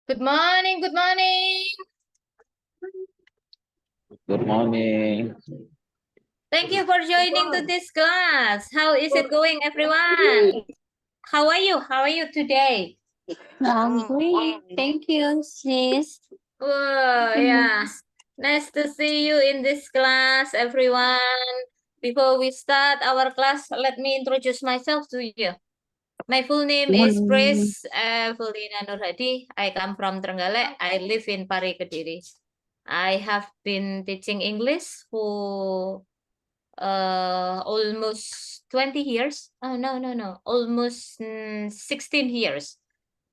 Good morning, good morning. Good morning. Thank you for joining to this class. How is it going, everyone? How are you? How are you today? Great. Thank you, sis. Oh, yeah. Nice to see you in this class, everyone. Before we start our class, let me introduce myself to you. My full name is Grace Evelina Nurhadi. I come from Trenggalek. I live in Pari, Kediri. I have been teaching English for almost 20 years. Oh, no. Almost 16 years.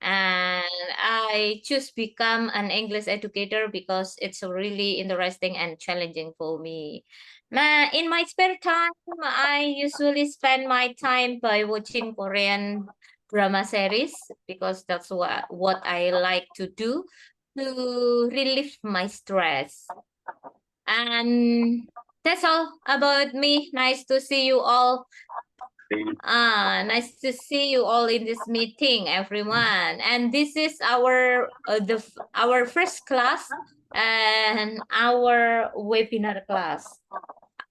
And I choose become an English educator because it's really interesting and challenging for me. In my spare time, I usually spend my time by watching Korean drama series because that's what I like to do to relieve my stress. And that's all about me. Nice to see you all. Nice to see you all in this meeting, everyone. And this is our first class and our webinar class.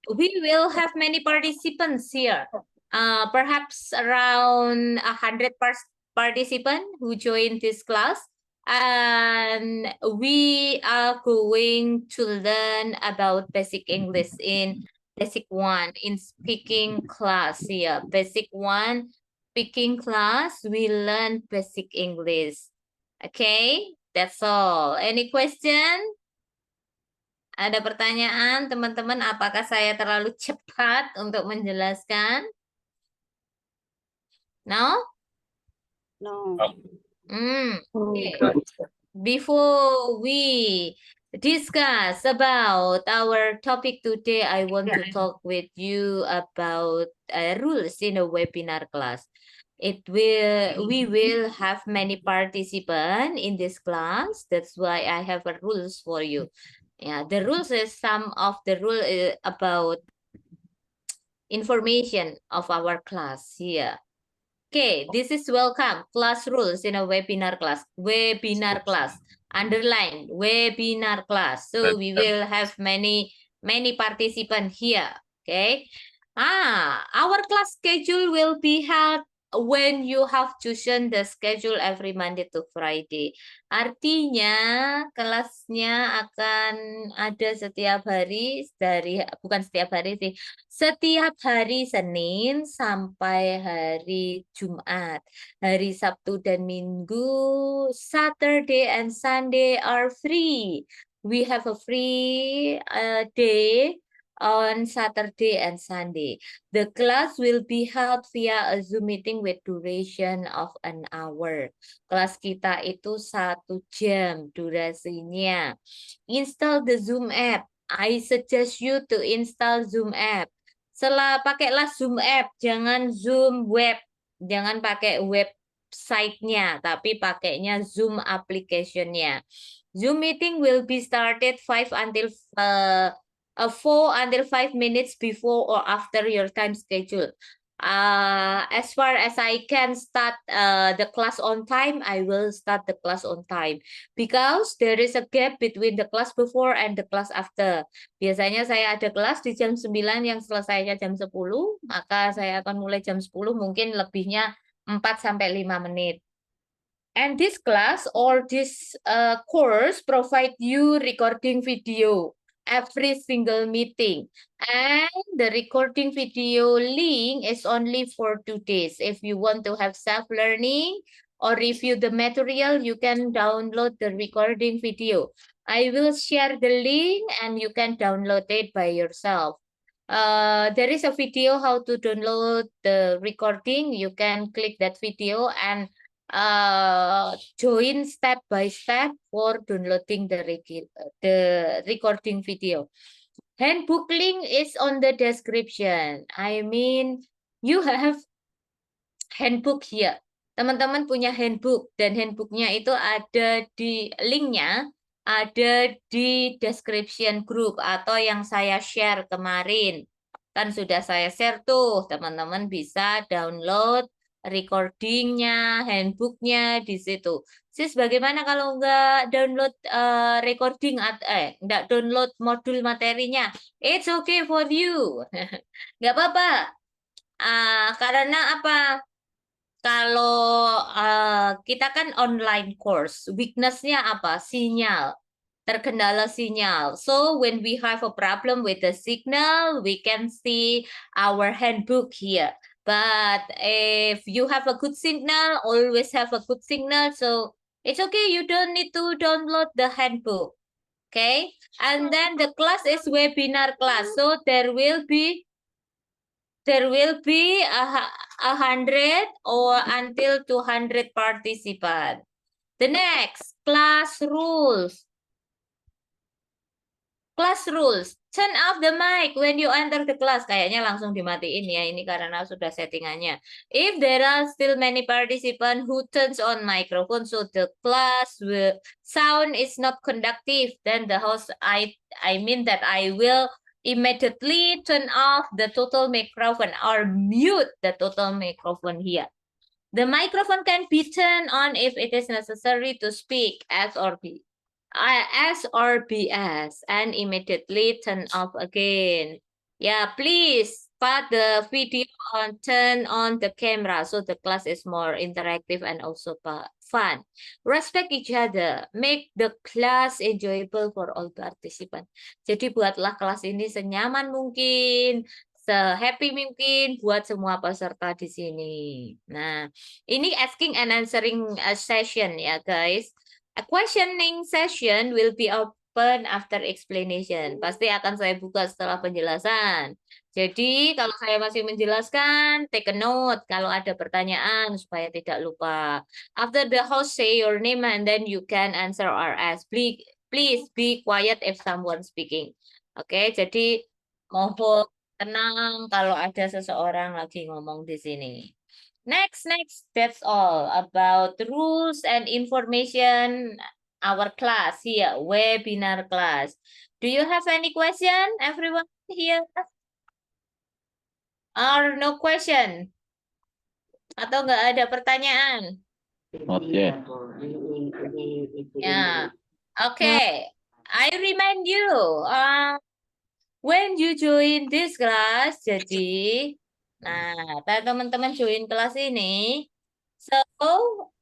We will have many participants here. Perhaps around 100 participants who join this class. And we are going to learn about basic English in basic 1 in speaking class here. Basic 1 speaking class, we learn basic English. Okay, that's all. Any question? Ada pertanyaan, teman-teman? Apakah saya terlalu cepat untuk menjelaskan? No? No. Okay. Before we discuss about our topic today, I want to talk with you about rules in a webinar class. We will have many participants in this class. That's why I have a rules for you. Yeah, the rules is some of the rule about information of our class here. Okay, this is welcome class rules in a webinar class. Webinar class. Underline webinar class. So we will have many participants here. Okay. Our class schedule will be held when you have chosen the schedule every Monday to Friday. Artinya kelasnya akan ada setiap hari bukan setiap hari sih, setiap hari Senin sampai hari Jumat. Hari Sabtu dan Minggu, Saturday and Sunday are free. We have a free day on Saturday and Sunday. The class will be held via a Zoom meeting with duration of an hour. Kelas kita itu 1 jam durasinya. Install the Zoom app. I suggest you to install Zoom app. Pakailah Zoom app, jangan Zoom web. Jangan pakai website-nya, tapi pakainya Zoom application-nya. Zoom meeting will be started 4 until 5 minutes before or after your time schedule. As far as I can start the class on time, I will start the class on time. Because there is a gap between the class before and the class after. Biasanya saya ada kelas di jam 9 yang selesainya jam 10, maka saya akan mulai jam 10, mungkin lebihnya 4-5 menit. And this class or this course provide you recording video every single meeting. And the recording video link is only for 2 days. If you want to have self-learning or review the material, you can download the recording video. I will share the link and you can download it by yourself. There is a video how to download the recording. You can click that video and join step by step for downloading the recording video. Handbook link is on the description. I mean, you have handbook here. Teman-teman punya handbook dan handbooknya itu ada di linknya, ada di description group atau yang saya share kemarin. Kan sudah saya share tuh, teman-teman bisa download recordingnya, handbooknya di situ. Sis, bagaimana kalau nggak download recording nggak download modul materinya? It's okay for you, nggak apa-apa. Karena apa? Kalau kita kan online course, weakness-nya apa? Sinyal, terkendala sinyal. So when we have a problem with the signal, we can see our handbook here. But if you have a good signal, always have a good signal. So it's okay. You don't need to download the handbook. Okay. And then the class is webinar class. So there will be a 100 or until 200 participants. The next, class rules. Class rules. Turn off the mic when you enter the class. Kayaknya langsung dimatiin ya, ini karena sudah settingannya. If there are still many participants who turns on microphone, so the class will sound is not conductive, then the host, I mean that I will immediately turn off the total microphone or mute the total microphone here. The microphone can be turned on if it is necessary to speak S or BS and immediately turn off again. Yeah, please put the video on, turn on the camera so the class is more interactive and also fun. Respect each other. Make the class enjoyable for all participants. Jadi buatlah kelas ini senyaman mungkin, se-happy mungkin buat semua peserta di sini. Nah, ini asking and answering session ya guys. A questioning session will be open after explanation. Pasti akan saya buka setelah penjelasan. Jadi kalau saya masih menjelaskan, take a note kalau ada pertanyaan supaya tidak lupa. After the host say your name and then you can answer or ask. Please be quiet if someone speaking. Oke, jadi mohon tenang kalau ada seseorang lagi ngomong di sini. Next, that's all about rules and information our class here, webinar class. Do you have any question, everyone here? Or no question? Atau nggak ada pertanyaan? Not yet. Yeah. Okay. I remind you, when you join this class, jadi, nah, teman-teman join kelas ini, so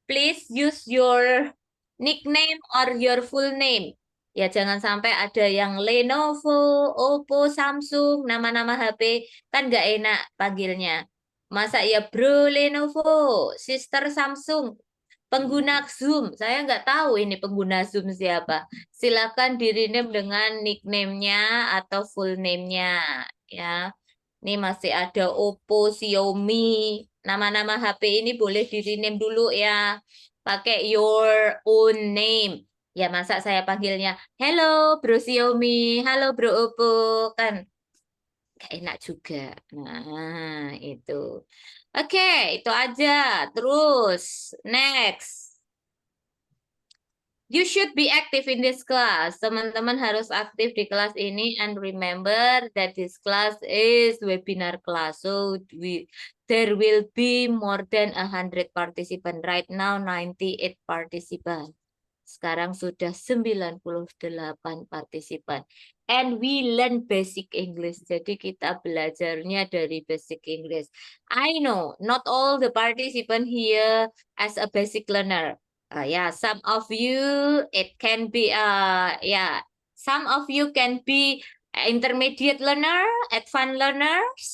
please use your nickname or your full name. Ya, jangan sampai ada yang Lenovo, Oppo, Samsung, nama-nama HP, kan nggak enak panggilnya. Masa ya bro Lenovo, sister Samsung, pengguna Zoom. Saya nggak tahu ini pengguna Zoom siapa. Silakan di-rename dengan nickname-nya atau full name-nya. Ya, ini masih ada Oppo, Xiaomi. Nama-nama HP ini boleh di-rename dulu ya. Pakai your own name. Ya, masa saya panggilnya, hello bro Xiaomi, halo bro Oppo. Kan gak enak juga. Nah, itu. Oke, itu aja. Terus, next. You should be active in this class. Teman-teman harus aktif di kelas ini and remember that this class is webinar class. So there will be more than 100 participants. Right now 98 participants. Sekarang sudah 98 partisipan. And we learn basic English. Jadi kita belajarnya dari basic English. I know not all the participant here as a basic learner. Yeah, some of you it can be some of you can be intermediate learner, advanced learners,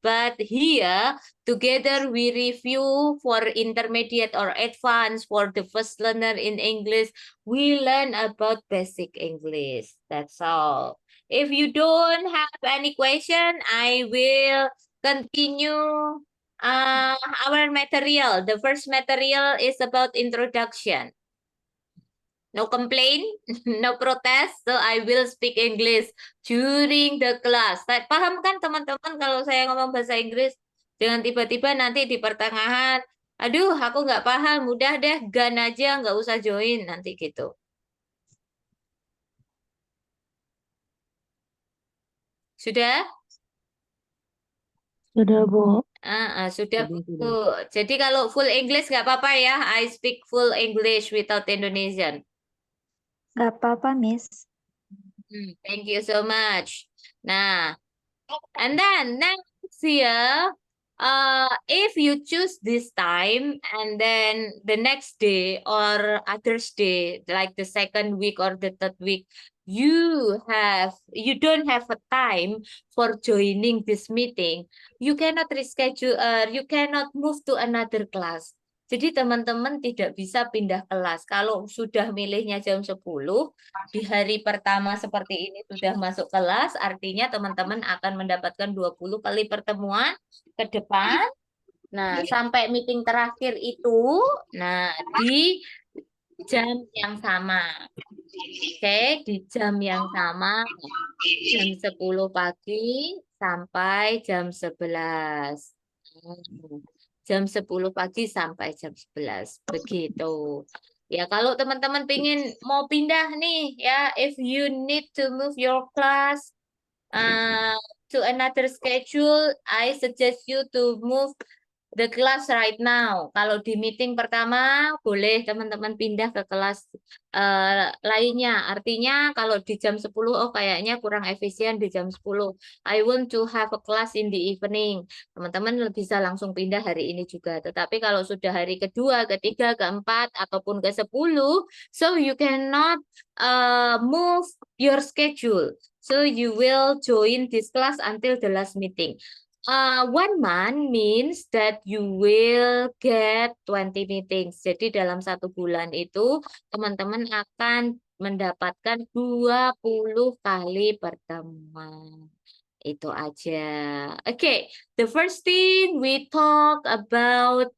but here together we review for intermediate or advanced for the first learner in English. We learn about basic English. That's all. If you don't have any question, I will continue our material. The first material is about introduction. No complaint, no protest, so I will speak English during the class. Paham kan teman-teman kalau saya ngomong bahasa Inggris? Jangan tiba-tiba nanti di pertengahan, aduh aku nggak paham, udah deh gan aja, nggak usah join, nanti gitu. Sudah? Sudah, Bu. Sudah, Bu. Jadi kalau full English nggak apa-apa ya. I speak full English without Indonesian. Gak apa-apa, Miss. Thank you so much. Nah, and then next year, if you choose this time and then the next day or others day, like the second week or the third week, you don't have a time for joining this meeting, you cannot reschedule, you cannot move to another class. Jadi teman-teman tidak bisa pindah kelas. Kalau sudah milihnya jam 10, di hari pertama seperti ini sudah masuk kelas, artinya teman-teman akan mendapatkan 20 kali pertemuan ke depan. Nah, sampai meeting terakhir itu, nah di jam yang sama. Oke, di jam yang sama, jam 10 pagi sampai jam 11. Jam 10 pagi sampai jam 11. Begitu. Ya, kalau teman-teman pingin mau pindah nih, ya, if you need to move your class to another schedule, I suggest you to move the class right now. Kalau di meeting pertama, boleh teman-teman pindah ke kelas lainnya. Artinya kalau di jam 10, oh kayaknya kurang efisien di jam 10. I want to have a class in the evening. Teman-teman bisa langsung pindah hari ini juga. Tetapi kalau sudah hari kedua, ketiga, keempat, ataupun ke-10, so you cannot move your schedule. So you will join this class until the last meeting. 1 month means that you will get 20 meetings. Jadi dalam 1 bulan itu teman-teman akan mendapatkan 20 kali pertemuan. Itu aja. Okay, the first thing we talk about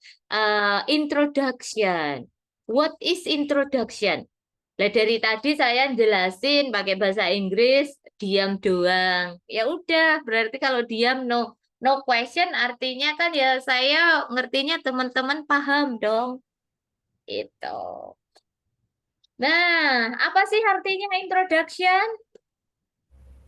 introduction. What is introduction? Nah, dari tadi saya jelasin pakai bahasa Inggris, diam doang. Ya udah, berarti kalau diam no question artinya kan ya saya ngertinya teman-teman paham dong. Itu. Nah, apa sih artinya introduction?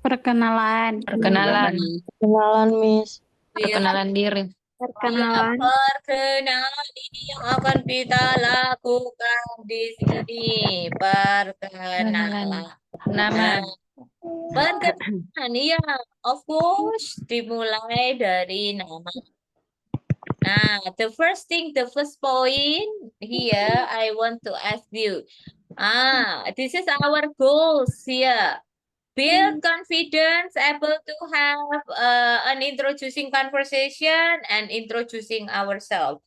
Perkenalan. Perkenalan, Perkenalan, Miss. perkenalan diri. Perkenalan. Perkenalan ini yang akan kita lakukan di sini. Perkenalan. Nama. Perkenalan, iya, of course, dimulai dari nama. Nah, the first point here, I want to ask you. This is our goals here. Build confidence, able to have an introducing conversation and introducing ourselves.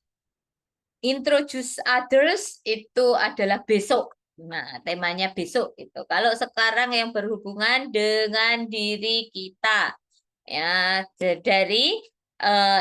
Introduce others itu adalah besok. Nah, temanya besok itu. Kalau sekarang yang berhubungan dengan diri kita. Ya, dari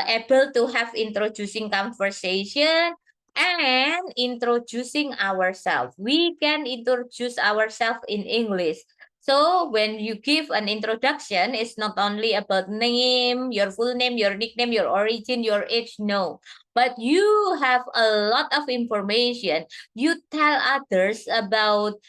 able to have introducing conversation and introducing ourselves. We can introduce ourselves in English. So when you give an introduction, it's not only about name, your full name, your nickname, your origin, your age, no. But you have a lot of information. You tell others about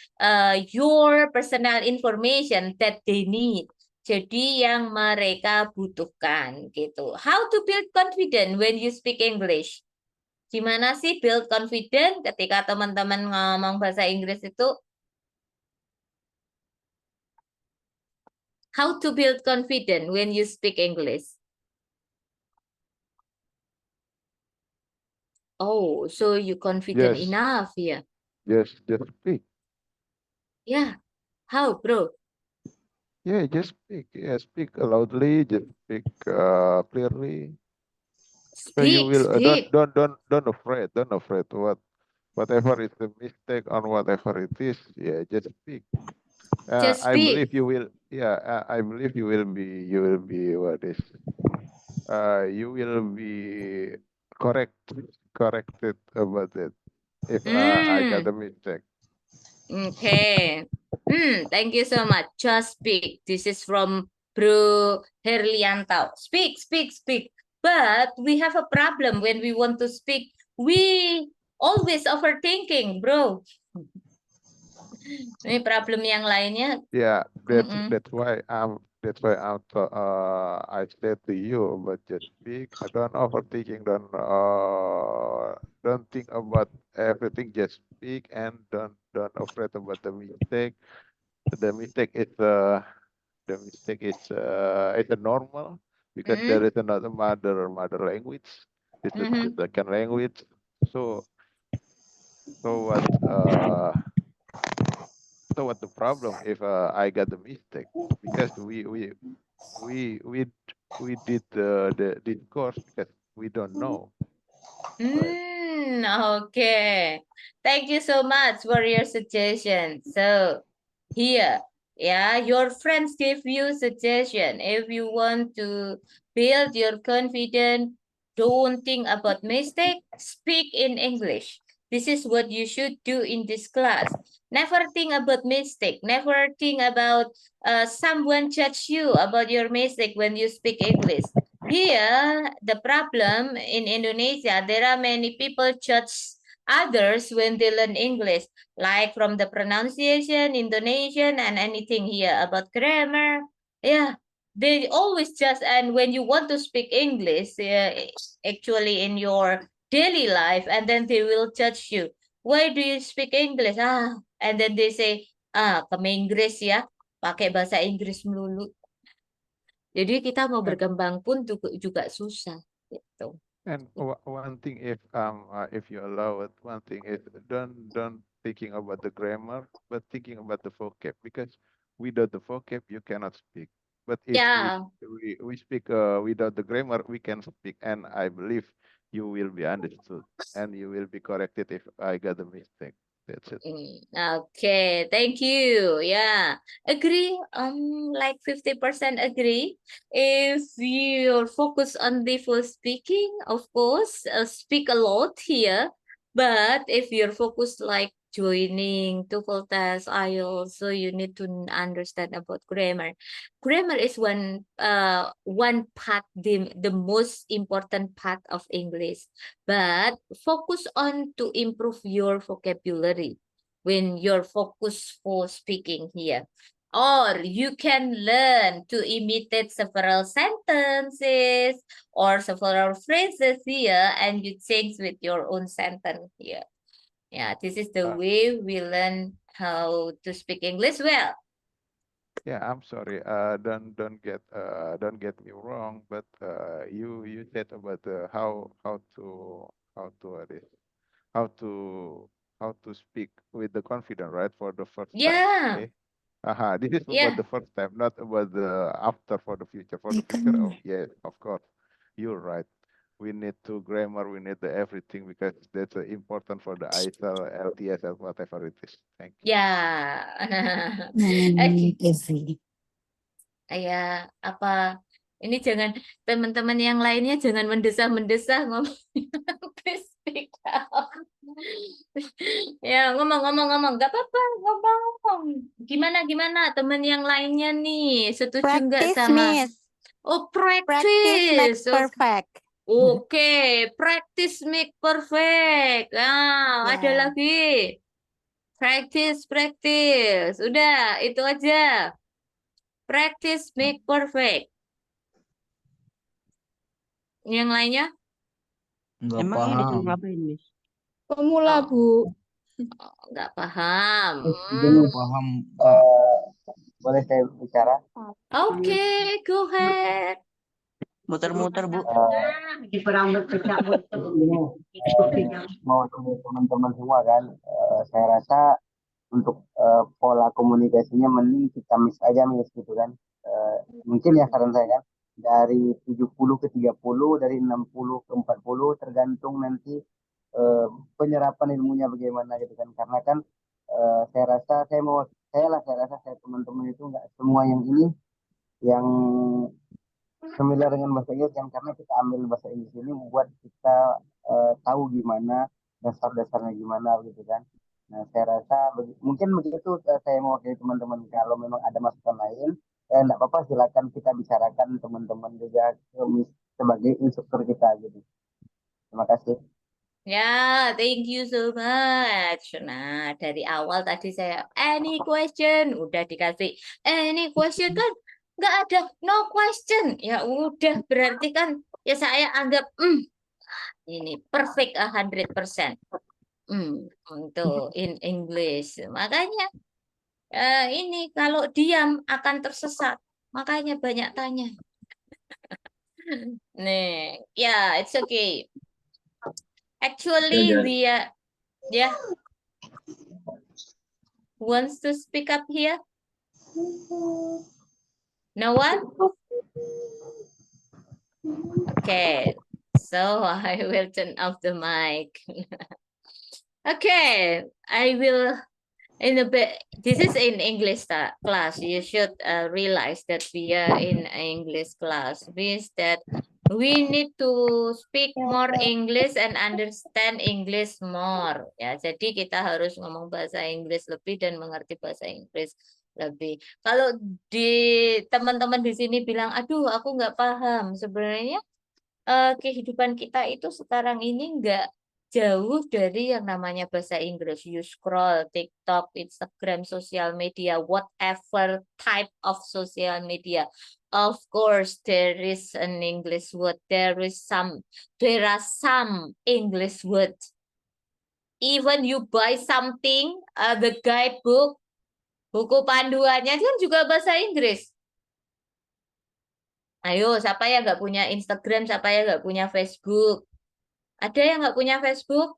your personal information that they need. Jadi yang mereka butuhkan gitu. How to build confidence when you speak English? Gimana sih build confidence ketika teman-teman ngomong bahasa Inggris itu? How to build confidence when you speak English? Oh, so you confident Yes. enough, yeah? Yes, just speak. Yeah. How, bro? Yeah, just speak. Yeah, speak loudly. Just speak clearly. So you Speak, will speak. don't afraid. Don't afraid whatever is the mistake on whatever it is. Yeah, just speak. Just I speak. believe you will. Yeah, I believe you will be. You will be what is. You will be corrected about it if I got a mistake. Okay. Thank you so much. Just speak. This is from Bro Herlianto. Speak, speak, speak. But we have a problem when we want to speak. We always overthinking, bro. Ini problem yang lainnya. Yeah, that's why That's why I said to you, but just speak. Don't overthinking. Don't think about everything. Just speak and don't afraid about the mistake. The mistake is it's a normal because there is another mother language. This is the second language. So what so what the problem if I got the mistake because we did this course because we don't know. Right. Okay. Thank you so much for your suggestion. So here, yeah, your friends give you suggestion. If you want to build your confidence, don't think about mistake, speak in English. This is what you should do in this class. Never think about mistake. Never think about someone judge you about your mistake when you speak English. Here, the problem in Indonesia, there are many people judge others when they learn English, like from the pronunciation, Indonesian, and anything here about grammar. Yeah, they always judge. And when you want to speak English, actually in your daily life, and then they will judge you. Why do you speak English? And then they say, ke Inggris ya, pakai bahasa Inggris melulu. Jadi kita mau berkembang pun juga susah gitu. And one thing, if you allow it, one thing is don't thinking about the grammar, but thinking about the vocab because without the vocab you cannot speak. But if Yeah. we speak without the grammar, we can speak, and I believe you will be understood and you will be corrected if I got a mistake. That's it. Okay, thank you. Yeah, agree. Like 50% agree. If you're focused on the full speaking, of course, speak a lot here. But if you're focused like joining TOEFL test, IELTS, so you need to understand about grammar. Grammar is one part, the most important part of English. But focus on to improve your vocabulary when you're focused for speaking here. Or you can learn to imitate several sentences or several phrases here and you change with your own sentence here. Yeah, this is the way we learn how to speak English well. Yeah, I'm sorry. Don't get me wrong, but you said about how to what is how to speak with the confidence, right? For the first time. Yeah. Okay. This is Yeah. about the first time, not about the after for the future. For the future, oh yes, of course, you're right. We need to grammar, we need the everything because that's important for the ISL, LTS, and whatever it is. Thank you. Ya. Okay. Ya, apa ini jangan teman-teman yang lainnya jangan mendesah-mendesah ngomong speak out. Ya, ngomong nggak apa-apa, ngomong. Gimana teman yang lainnya nih? Setuju nggak Practice, sama? Miss. Oh, Practice makes perfect. Oke, practice make perfect. Ada Yeah. lagi. Practice. Udah, itu aja. Practice make perfect. Yang lainnya? Nggak Emang ini paham. disuruh ngapain, Miss? Pemula, Bu. Nggak paham. Belum paham, Kak. Boleh saya bicara? Oke, go ahead. Muter-muter, Bu. Mau teman-teman semua kan, saya rasa untuk pola komunikasinya mending kita mix aja gitu kan. Mungkin ya saran saya kan, dari 70 ke 30, dari 60 ke 40, tergantung nanti penyerapan ilmunya bagaimana gitu kan. Karena kan saya rasa saya teman-teman itu nggak semua yang ini yang familiar dengan bahasa Inggris kan, karena kita ambil bahasa Inggris ini membuat kita tahu gimana dasar-dasarnya gimana gitu kan. Nah, saya rasa mungkin begitu saya mewakili teman-teman. Kalau memang ada masukan lain, enggak apa-apa, silakan kita bicarakan teman-teman juga sebagai instruktur kita gitu. Terima kasih. Ya, thank you so much. Nah, dari awal tadi saya any question, udah dikasih any question kan nggak ada no question. Ya udah, berarti kan ya saya anggap ini perfect 100%. Untuk in English. Makanya ini kalau diam akan tersesat. Makanya banyak tanya. Nih, yeah, it's okay. Actually, we are, yeah. Wants to speak up here? No one? Okay, so I will turn off the mic. Okay, I will in a bit. This is in English class. You should realize that we are in English class. Means that we need to speak more English and understand English more. Ya, jadi kita harus ngomong bahasa Inggris lebih dan mengerti bahasa Inggris lebih. Kalau di teman-teman di sini bilang, aduh, aku nggak paham. Sebenarnya kehidupan kita itu sekarang ini nggak jauh dari yang namanya bahasa Inggris. You scroll TikTok, Instagram, sosial media, whatever type of social media. Of course, there is an English word. There are some English words. Even you buy something, the guidebook, buku panduannya itu kan juga bahasa Inggris. Ayo, siapa yang nggak punya Instagram, siapa yang nggak punya Facebook? Ada yang nggak punya Facebook?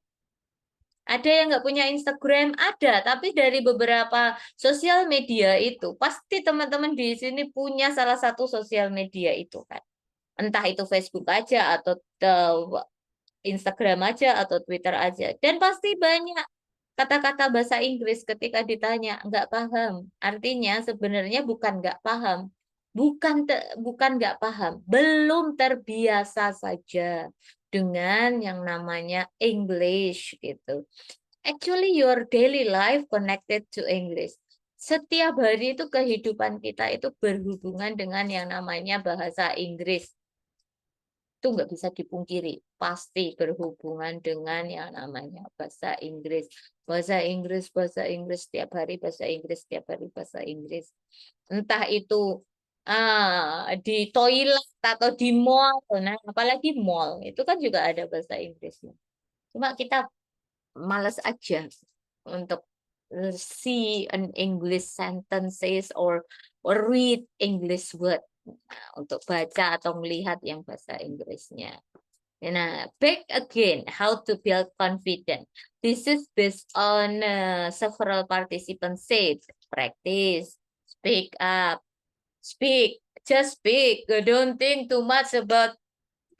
Ada yang nggak punya Instagram? Ada, tapi dari beberapa sosial media itu, pasti teman-teman di sini punya salah satu sosial media itu kan. Entah itu Facebook aja, atau Instagram aja, atau Twitter aja. Dan pasti banyak kata-kata bahasa Inggris ketika ditanya, nggak paham. Artinya sebenarnya bukan nggak paham. Bukan nggak paham, belum terbiasa saja dengan yang namanya English gitu. Actually, your daily life connected to English. Setiap hari itu kehidupan kita itu berhubungan dengan yang namanya bahasa Inggris. Itu nggak bisa dipungkiri, pasti berhubungan dengan yang namanya bahasa Inggris. Bahasa Inggris, setiap hari bahasa Inggris, setiap hari bahasa Inggris. Entah itu di toilet atau di mall, nah apalagi mall itu kan juga ada bahasa Inggrisnya. Cuma kita malas aja untuk see an English sentences or read English word, untuk baca atau melihat yang bahasa Inggrisnya. Nah, back again, how to build confidence. This is based on several participants said, practice, speak up. Speak, just speak. Don't think too much about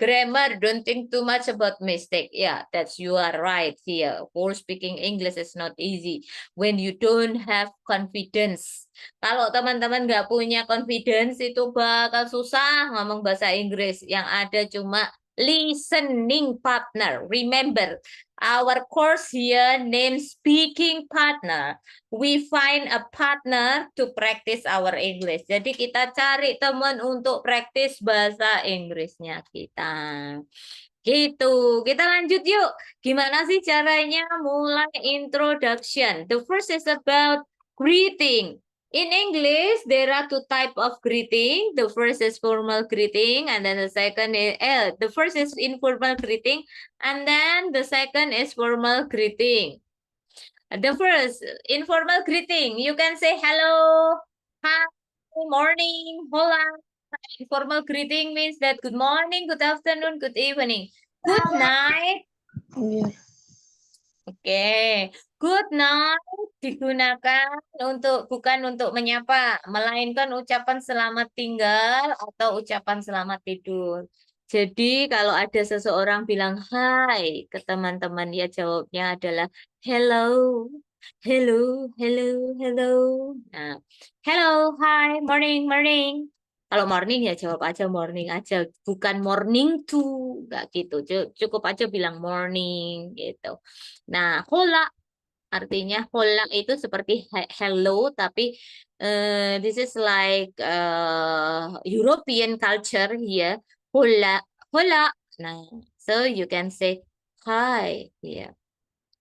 grammar. Don't think too much about mistake. Yeah, you are right here. For speaking English is not easy when you don't have confidence. Kalau teman-teman nggak punya confidence itu bakal susah ngomong bahasa Inggris. Yang ada cuma listening partner. Remember, our course here named speaking partner. We find a partner to practice our English. Jadi kita cari teman untuk praktis bahasa Inggrisnya kita. Gitu. Kita lanjut yuk. Gimana sih caranya mulai introduction? The first is about greeting. In English, there are two types of greeting. The first is formal greeting, and then the second is the first is informal greeting, and then the second is formal greeting. The first informal greeting, you can say hello, hi, morning, hola. Informal greeting means that good morning, good afternoon, good evening, good night. Oke, good night digunakan bukan untuk menyapa, melainkan ucapan selamat tinggal atau ucapan selamat tidur. Jadi kalau ada seseorang bilang hai ke teman-teman, ya jawabnya adalah hello, hello, hello, hello. Nah, hello, hi, morning, morning. Kalau morning ya jawab aja morning aja, bukan morning to, nggak gitu. Cukup aja bilang morning gitu. Nah, hola artinya hola itu seperti hello, tapi this is like European culture here. Hola, hola. Nah, so you can say hi here.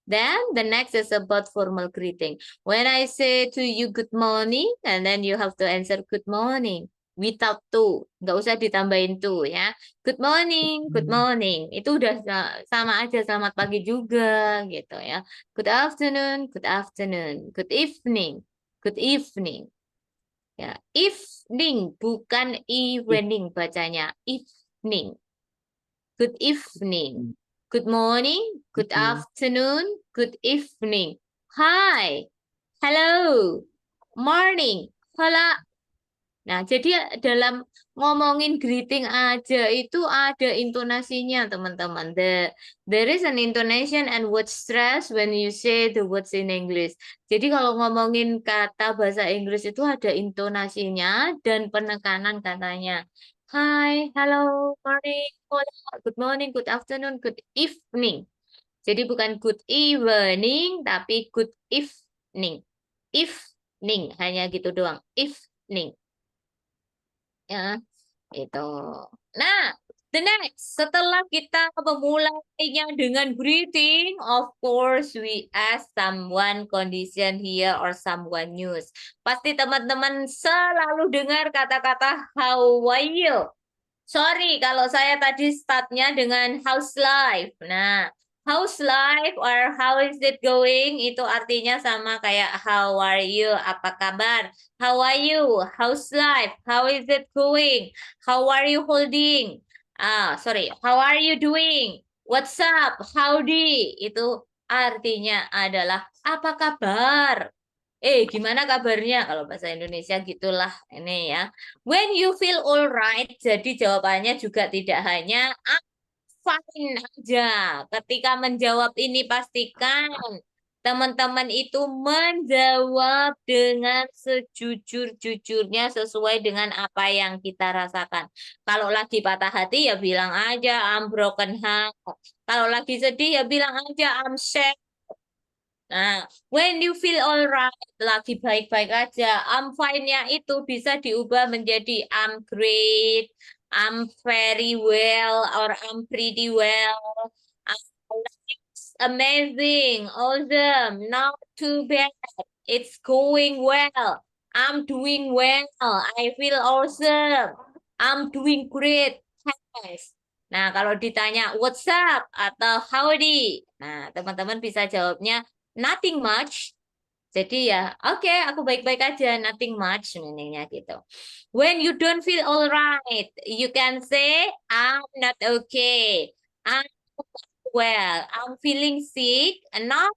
Then the next is about formal greeting. When I say to you good morning, and then you have to answer good morning. without to, nggak usah ditambahin to ya. Good morning, itu udah sama aja selamat pagi juga gitu ya. Good afternoon, good evening. Ya, evening bukan evening bacanya, evening. Good evening, good morning, good afternoon, good evening. Hi, hello, morning, hola. Nah, jadi dalam ngomongin greeting aja itu ada intonasinya, teman-teman. There is an intonation and word stress when you say the words in English. Jadi kalau ngomongin kata bahasa Inggris itu ada intonasinya dan penekanan katanya. Hi, hello, morning, hola, good morning, good afternoon, good evening. Jadi bukan good evening, tapi good evening. Evening, hanya gitu doang. Evening. Ya, itu. Nah, the next, setelah kita memulainya dengan greeting, of course we ask someone condition here or someone news. Pasti teman-teman selalu dengar kata-kata how are you? Sorry kalau saya tadi startnya dengan how's life. Nah, how's life or how is it going itu artinya sama kayak how are you, apa kabar? How are you? How's life? How is it going? How are you holding? How are you doing? What's up? Howdy? Itu artinya adalah apa kabar? Gimana kabarnya? Kalau bahasa Indonesia gitulah ini ya. When you feel alright, jadi jawabannya juga tidak hanya I'm fine aja. Ketika menjawab ini pastikan teman-teman itu menjawab dengan sejujur-jujurnya sesuai dengan apa yang kita rasakan. Kalau lagi patah hati ya bilang aja I'm broken heart. Kalau lagi sedih ya bilang aja I'm sad. Nah, when you feel alright, lagi baik-baik aja, I'm fine-nya itu bisa diubah menjadi I'm great, I'm very well, or I'm pretty well, it's amazing, awesome, not too bad, it's going well, I'm doing well, I feel awesome, I'm doing great, thanks. Nah, kalau ditanya what's up atau howdy, nah teman-teman bisa jawabnya nothing much. Jadi ya, oke, aku baik-baik aja, nothing much meaningnya gitu. When you don't feel alright, you can say I'm not okay. I'm not well. I'm feeling sick, not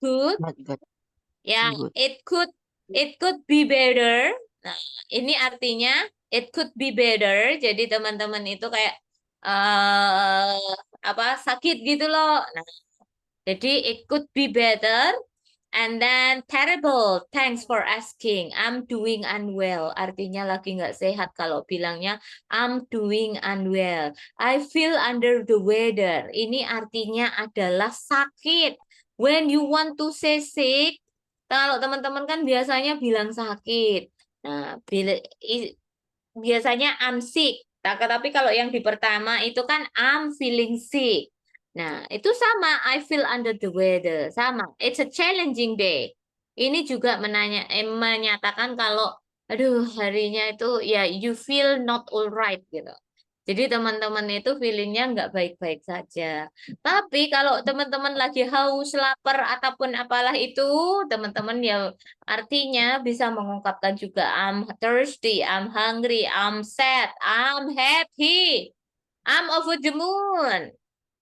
good. Not good. Ya, Good. it could be better. Nah, ini artinya it could be better. Jadi teman-teman itu kayak sakit gitu loh. Nah, jadi it could be better. And then terrible, thanks for asking. I'm doing unwell. Artinya lagi nggak sehat kalau bilangnya I'm doing unwell. I feel under the weather. Ini artinya adalah sakit. When you want to say sick, kalau teman-teman kan biasanya bilang sakit. Nah, biasanya I'm sick. Tapi kalau yang di pertama itu kan I'm feeling sick. Nah, itu sama, I feel under the weather. Sama, it's a challenging day. Ini juga menyatakan kalau, aduh, harinya itu ya you feel not alright gitu. Jadi teman-teman itu feelingnya nggak baik-baik saja. Tapi kalau teman-teman lagi haus, lapar, ataupun apalah itu, teman-teman ya artinya bisa mengungkapkan juga I'm thirsty, I'm hungry, I'm sad, I'm happy, I'm over the moon.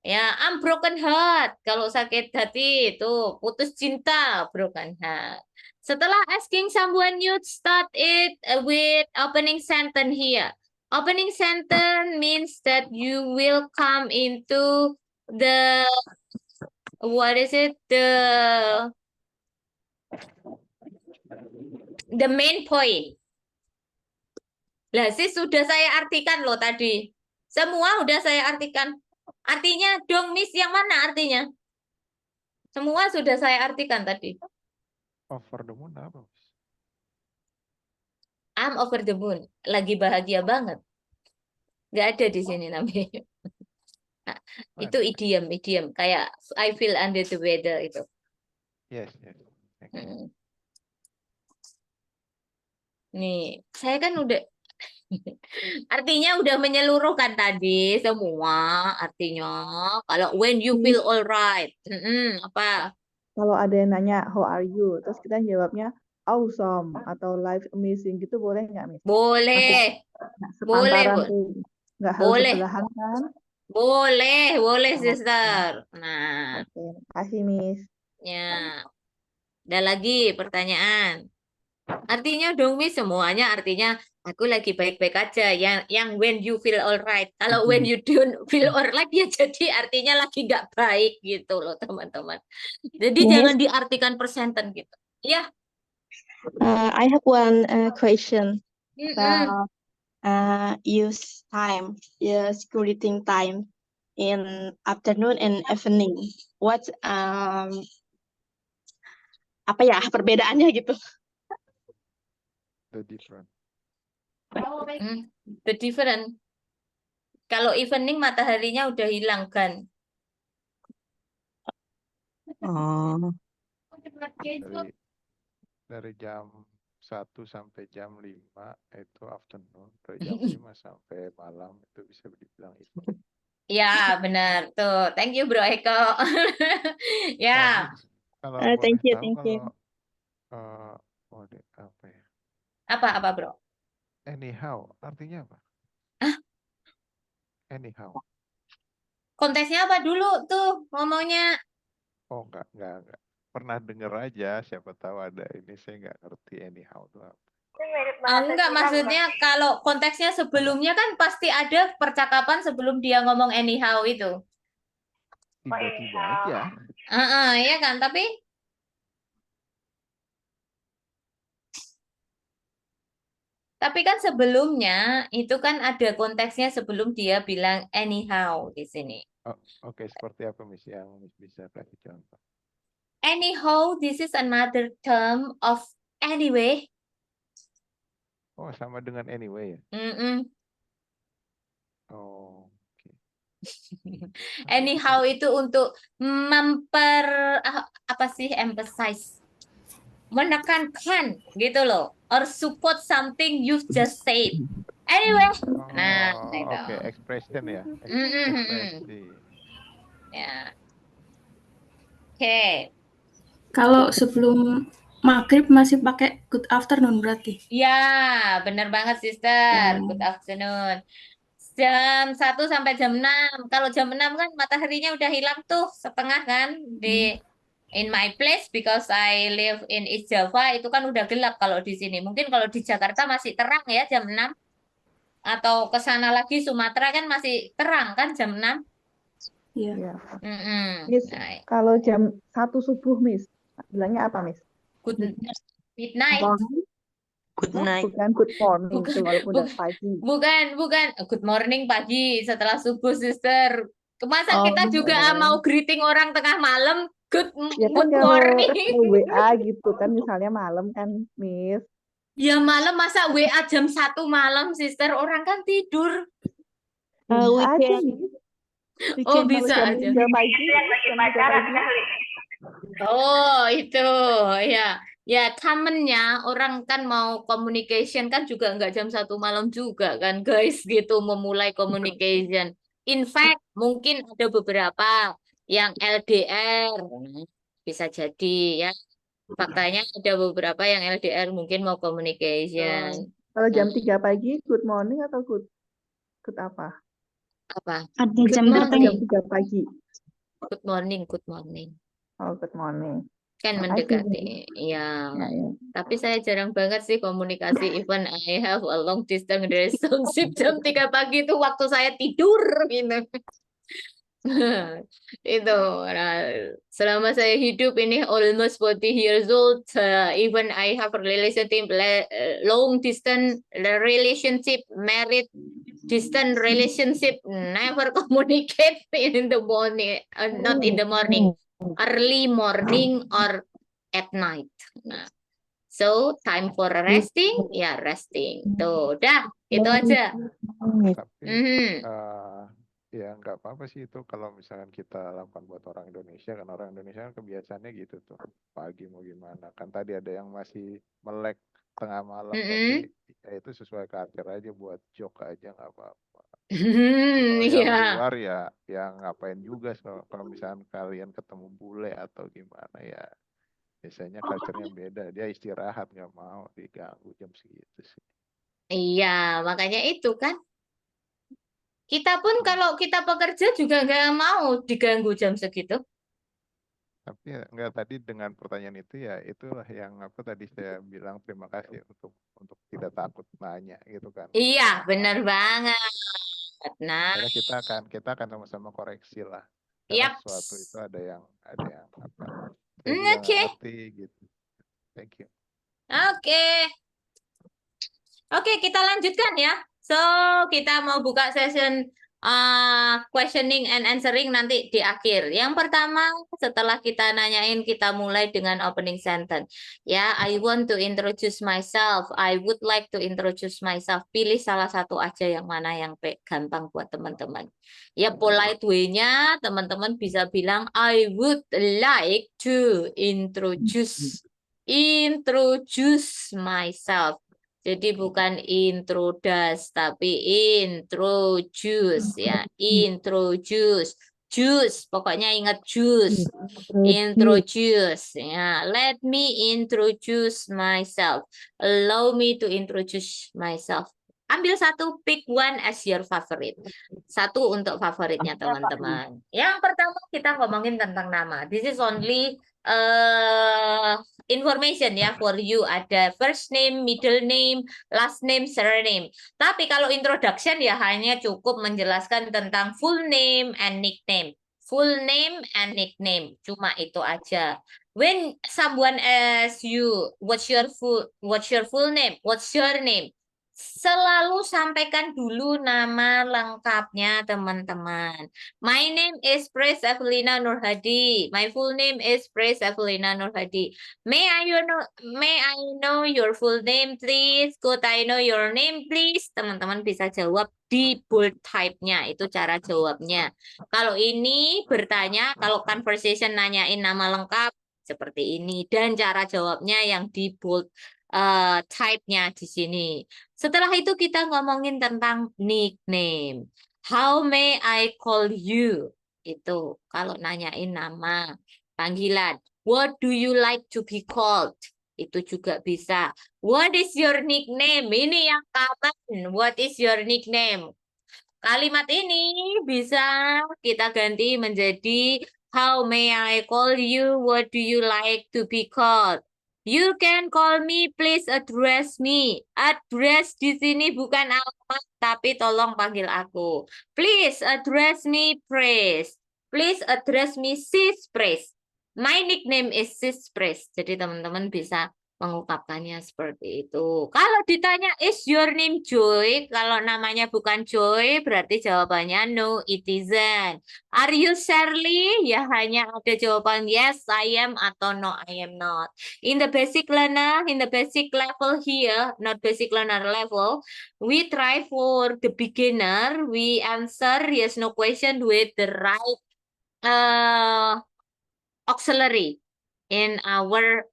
Ya, I'm broken heart. Kalau sakit hati itu putus cinta, broken heart. Setelah asking someone, you start it with opening sentence here. Opening sentence means that you will come into the the main point. Lah sih sudah saya artikan loh tadi. Semua udah saya artikan. Artinya dong Miss yang mana artinya? Semua sudah saya artikan tadi. Over the moon apa? I'm over the moon. Lagi bahagia banget. Nggak ada di sini namanya. Nah, itu idiom. Kayak I feel under the weather itu. Yes. Nih, saya kan udah Artinya udah menyeluruh kan tadi semua artinya. Kalau when you feel alright. Apa? Kalau ada yang nanya how are you, terus kita jawabnya awesome atau life amazing gitu boleh nggak, Miss? Boleh. Nggak Boleh, sepantaran Bu. tuh, nggak harus Boleh. sebelahan kan? Boleh, Oke. sister. Nah, Oke, makasih, Miss. ya. Ada lagi pertanyaan. Artinya dong, Miss, semuanya artinya aku lagi baik-baik aja. Yang when you feel alright. Kalau when you don't feel alright ya jadi artinya lagi nggak baik gitu loh, teman-teman. Jadi Miss, jangan diartikan persenten gitu. Ya. I have one question Mm-mm. about use time, yes, greeting time in afternoon and evening. What apa ya perbedaannya gitu? The different. The different. Kalau evening mataharinya udah hilang kan. Oh, Dari jam 1 sampai jam 5 itu afternoon, dari jam 5 sampai malam itu bisa dibilang evening. Ya, benar. Tuh, thank you Bro Eko. Ya, Kalau Thank boleh you, tahu thank you. kalau apa ya? apa Bro? Anyhow, artinya apa? Ah, Anyhow. kontesnya apa dulu tuh ngomongnya? Oh, enggak. Pernah denger aja, siapa tahu ada ini, saya nggak ngerti anyhow itu apa. Enggak, maksudnya kalau konteksnya sebelumnya kan pasti ada percakapan sebelum dia ngomong anyhow itu. Tiba-tiba aja. Iya kan, tapi kan sebelumnya itu kan ada konteksnya sebelum dia bilang anyhow di sini. Oh, oke, seperti apa Miss yang Miss bisa kasih contoh? Anyhow, this is another term of anyway. Oh, sama dengan anyway ya? Mm-mm. Oh, oke. Anyhow itu untuk apa sih emphasize, menekankan gitu loh, or support something you've just said. Anyway, nah Oh, itu. oke, expression ya, Mm-mm. ekspresi. Ya, oke. Kalau sebelum maghrib masih pakai good afternoon berarti. Ya, bener banget, sister. Good afternoon. Jam 1 sampai jam 6. Kalau jam 6 kan mataharinya udah hilang tuh setengah kan di in my place because I live in East Java itu kan udah gelap kalau di sini. Mungkin kalau di Jakarta masih terang ya jam 6 atau ke sana lagi Sumatera kan masih terang kan jam 6. Iya. Ya. Mm-mm. Miss, Nah, kalau jam 1 subuh, Miss, bilangnya apa, Miss? good midnight. good night. Bukan good morning, Bukan, tuh, walaupun udah bukan, pagi. bukan. Good morning pagi setelah subuh, sister. Masa Oh, kita juga mau greeting orang tengah malam, ya kan good kalau morning. WA gitu kan, misalnya malam kan, Miss. Ya malam masa WA jam 1 malam, sister. Orang kan tidur. Bisa aja, Weekend. Miss. Oh, Kalau bisa jam aja. 3 pagi, jam 3 pagi. Oh, itu. Ya, ya common-nya orang kan mau communication kan juga nggak jam 1 malam juga kan, guys, gitu memulai communication. In fact, mungkin ada beberapa yang LDR. Bisa jadi ya. Faktanya ada beberapa yang LDR mungkin mau communication. Kalau jam Nah, 3 pagi, good morning atau good apa? apa? Ada Good jam Atau jam morning. 3 pagi? Good morning, good morning. Oh, good morning. Kan Makasih, mendekati. Miss. Ya. Ya. Tapi saya jarang banget sih komunikasi. Even I have a long distance relationship jam 3 pagi itu waktu saya tidur gitu. Itu. Nah, selama saya hidup ini almost 40 years old, even I have a relationship, long distance relationship, married distant relationship, never communicate in the morning, not in the morning, early morning or at night. Nah, so time for resting, ya resting. Tuh, dah, itu aja. Tapi Mhm. ya nggak apa-apa sih itu kalau misalkan kita lakukan buat orang Indonesia, kan orang Indonesia kan kebiasaannya gitu tuh, pagi mau gimana, kan tadi ada yang masih melek tengah malam, Mm-mm. tapi ya itu sesuai karakter aja, buat joke aja nggak apa-apa. Kalau yang Iya. luar ya yang ngapain juga, kalau misalnya kalian ketemu bule atau gimana ya, biasanya culture-nya beda, dia istirahat nggak mau diganggu jam segitu sih. Iya, makanya itu kan. Kita pun kalau kita pekerja juga nggak mau diganggu jam segitu. Tapi ya, enggak, tadi dengan pertanyaan itu ya itulah yang apa tadi saya bilang, terima kasih untuk tidak takut nanya gitu kan. Iya, benar banget. Nah, Karena kita akan sama-sama koreksi lah. yap. Karena sesuatu itu ada yang apa? Saya juga nggak Oke. ngerti gitu. Thank you. Oke, kita lanjutkan ya. So, kita mau buka session questioning and answering nanti di akhir. Yang pertama, setelah kita nanyain, kita mulai dengan opening sentence. Ya, I want to introduce myself. I would like to introduce myself. Pilih salah satu aja yang mana yang gampang buat teman-teman. Ya, polite way-nya teman-teman bisa bilang I would like to introduce myself. Jadi bukan introduce, tapi introduce ya. Introduce. Juice, pokoknya ingat juice. Introduce ya. Let me introduce myself. Allow me to introduce myself. Ambil satu, pick one as your favorite. Satu untuk favoritnya teman-teman. Yang pertama kita ngomongin tentang nama. This is only information ya for you. Ada first name, middle name, last name, surname. Tapi kalau introduction ya hanya cukup menjelaskan tentang full name and nickname. Full name and nickname. Cuma itu aja. When someone asks you, what's your full name? What's your name? Selalu sampaikan dulu nama lengkapnya teman-teman. My name is Praise Evelina Nurhadi. My full name is Praise Evelina Nurhadi. May I know your full name please? Could I know your name please? Teman-teman bisa jawab di bold type-nya. Itu cara jawabnya. Kalau ini bertanya, kalau conversation nanyain nama lengkap seperti ini, dan cara jawabnya yang di bold type-nya di sini. Setelah itu kita ngomongin tentang nickname. How may I call you? Itu kalau nanyain nama, panggilan. What do you like to be called? Itu juga bisa. What is your nickname? Ini yang common. What is your nickname? Kalimat ini bisa kita ganti menjadi how may I call you? What do you like to be called? You can call me, please address me. Address di sini bukan alamat, tapi tolong panggil aku. Please address me, Praise. Please address me, Sis Praise. My nickname is Sis Praise. Jadi teman-teman bisa mengungkapkannya seperti itu. Kalau ditanya, is your name Joy? Kalau namanya bukan Joy, berarti jawabannya no, it isn't. Are you Shirley? Ya hanya ada jawaban yes, I am atau no, I am not. In the basic level here, not basic learner level, we try for the beginner, we answer yes, no question with the right auxiliary in our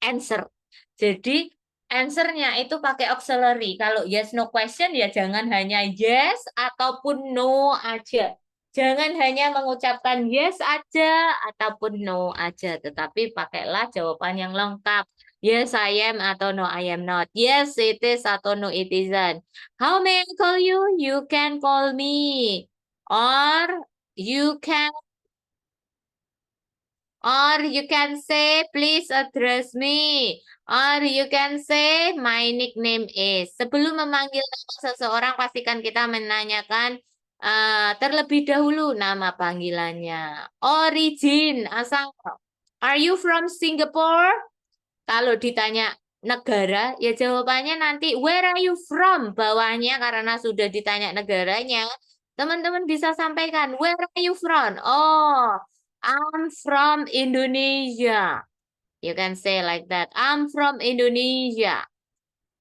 answer. Jadi answer-nya itu pakai auxiliary. Kalau yes no question ya jangan hanya yes ataupun no aja. Jangan hanya mengucapkan yes aja ataupun no aja, tetapi pakailah jawaban yang lengkap. Yes I am atau no I am not. Yes it is atau no it isn't. How may I call you? You can call me. Or you can say please address me. Or you can say my nickname is. Sebelum memanggil seseorang, pastikan kita menanyakan terlebih dahulu nama panggilannya. Origin, asal. Are you from Singapore? Kalau ditanya negara, ya jawabannya nanti where are you from? Bawahnya karena sudah ditanya negaranya, teman-teman bisa sampaikan where are you from? Oh, I'm from Indonesia. You can say like that. I'm from Indonesia.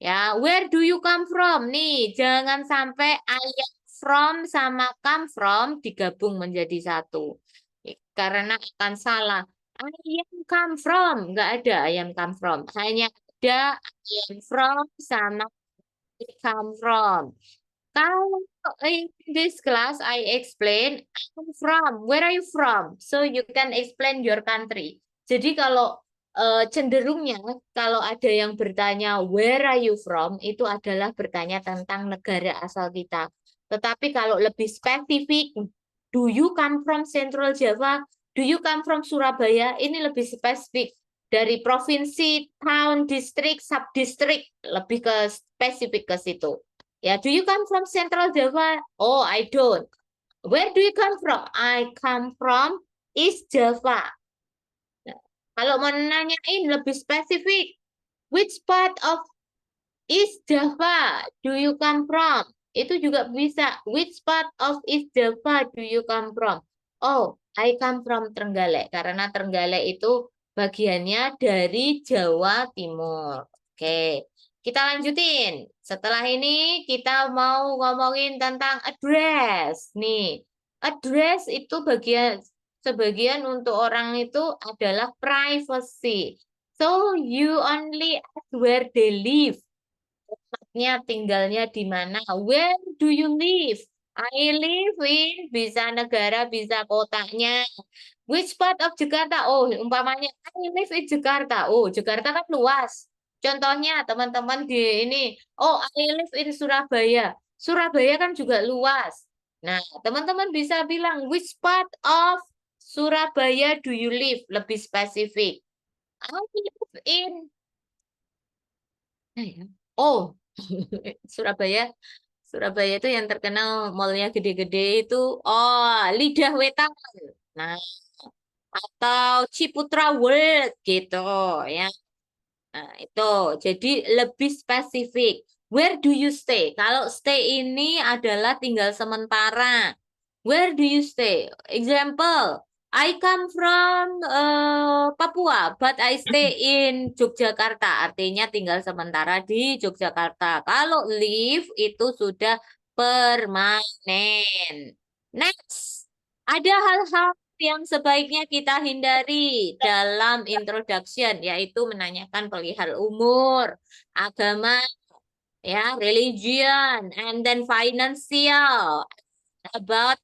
Ya, where do you come from? Nih, jangan sampai I am from sama come from digabung menjadi satu. Karena akan salah. I am come from. Nggak ada I am come from. Hanya ada I am from sama I come from. Kalau in this class I explain I'm from. Where are you from? So you can explain your country. Jadi kalau cenderungnya kalau ada yang bertanya where are you from itu adalah bertanya tentang negara asal kita. Tetapi kalau lebih spesifik, do you come from Central Java? Do you come from Surabaya? Ini lebih spesifik dari provinsi, town, district, sub-district, lebih ke spesifik ke situ. Ya, do you come from Central Java? Oh, I don't. Where do you come from? I come from East Java. Nah, kalau mau nanyain lebih spesifik, which part of East Java do you come from? Itu juga bisa. Which part of East Java do you come from? Oh, I come from Trenggalek. Karena Trenggalek itu bagiannya dari Jawa Timur. Oke. Kita lanjutin. Setelah ini kita mau ngomongin tentang address. Nih, address itu sebagian untuk orang itu adalah privacy. So you only ask where they live. Tempatnya tinggalnya di mana? Where do you live? I live in bisa negara, bisa kotanya. Which part of Jakarta? Oh, umpamanya I live in Jakarta. Oh, Jakarta kan luas. Contohnya teman-teman di ini, oh I live in Surabaya. Surabaya kan juga luas. Nah, teman-teman bisa bilang which part of Surabaya do you live? Lebih spesifik. I live in oh Surabaya. Surabaya itu yang terkenal mallnya gede-gede itu oh Lidah Wetan. Nah, atau Ciputra World gitu ya. Nah, itu jadi lebih spesifik. Where do you stay? Kalau stay ini adalah tinggal sementara. Where do you stay? Example, I come from Papua, but I stay in Yogyakarta. Artinya tinggal sementara di Yogyakarta. Kalau live itu sudah permanen. Next, ada hal-hal yang sebaiknya kita hindari dalam introduction, yaitu menanyakan perihal umur, agama, ya, religion, and then financial, about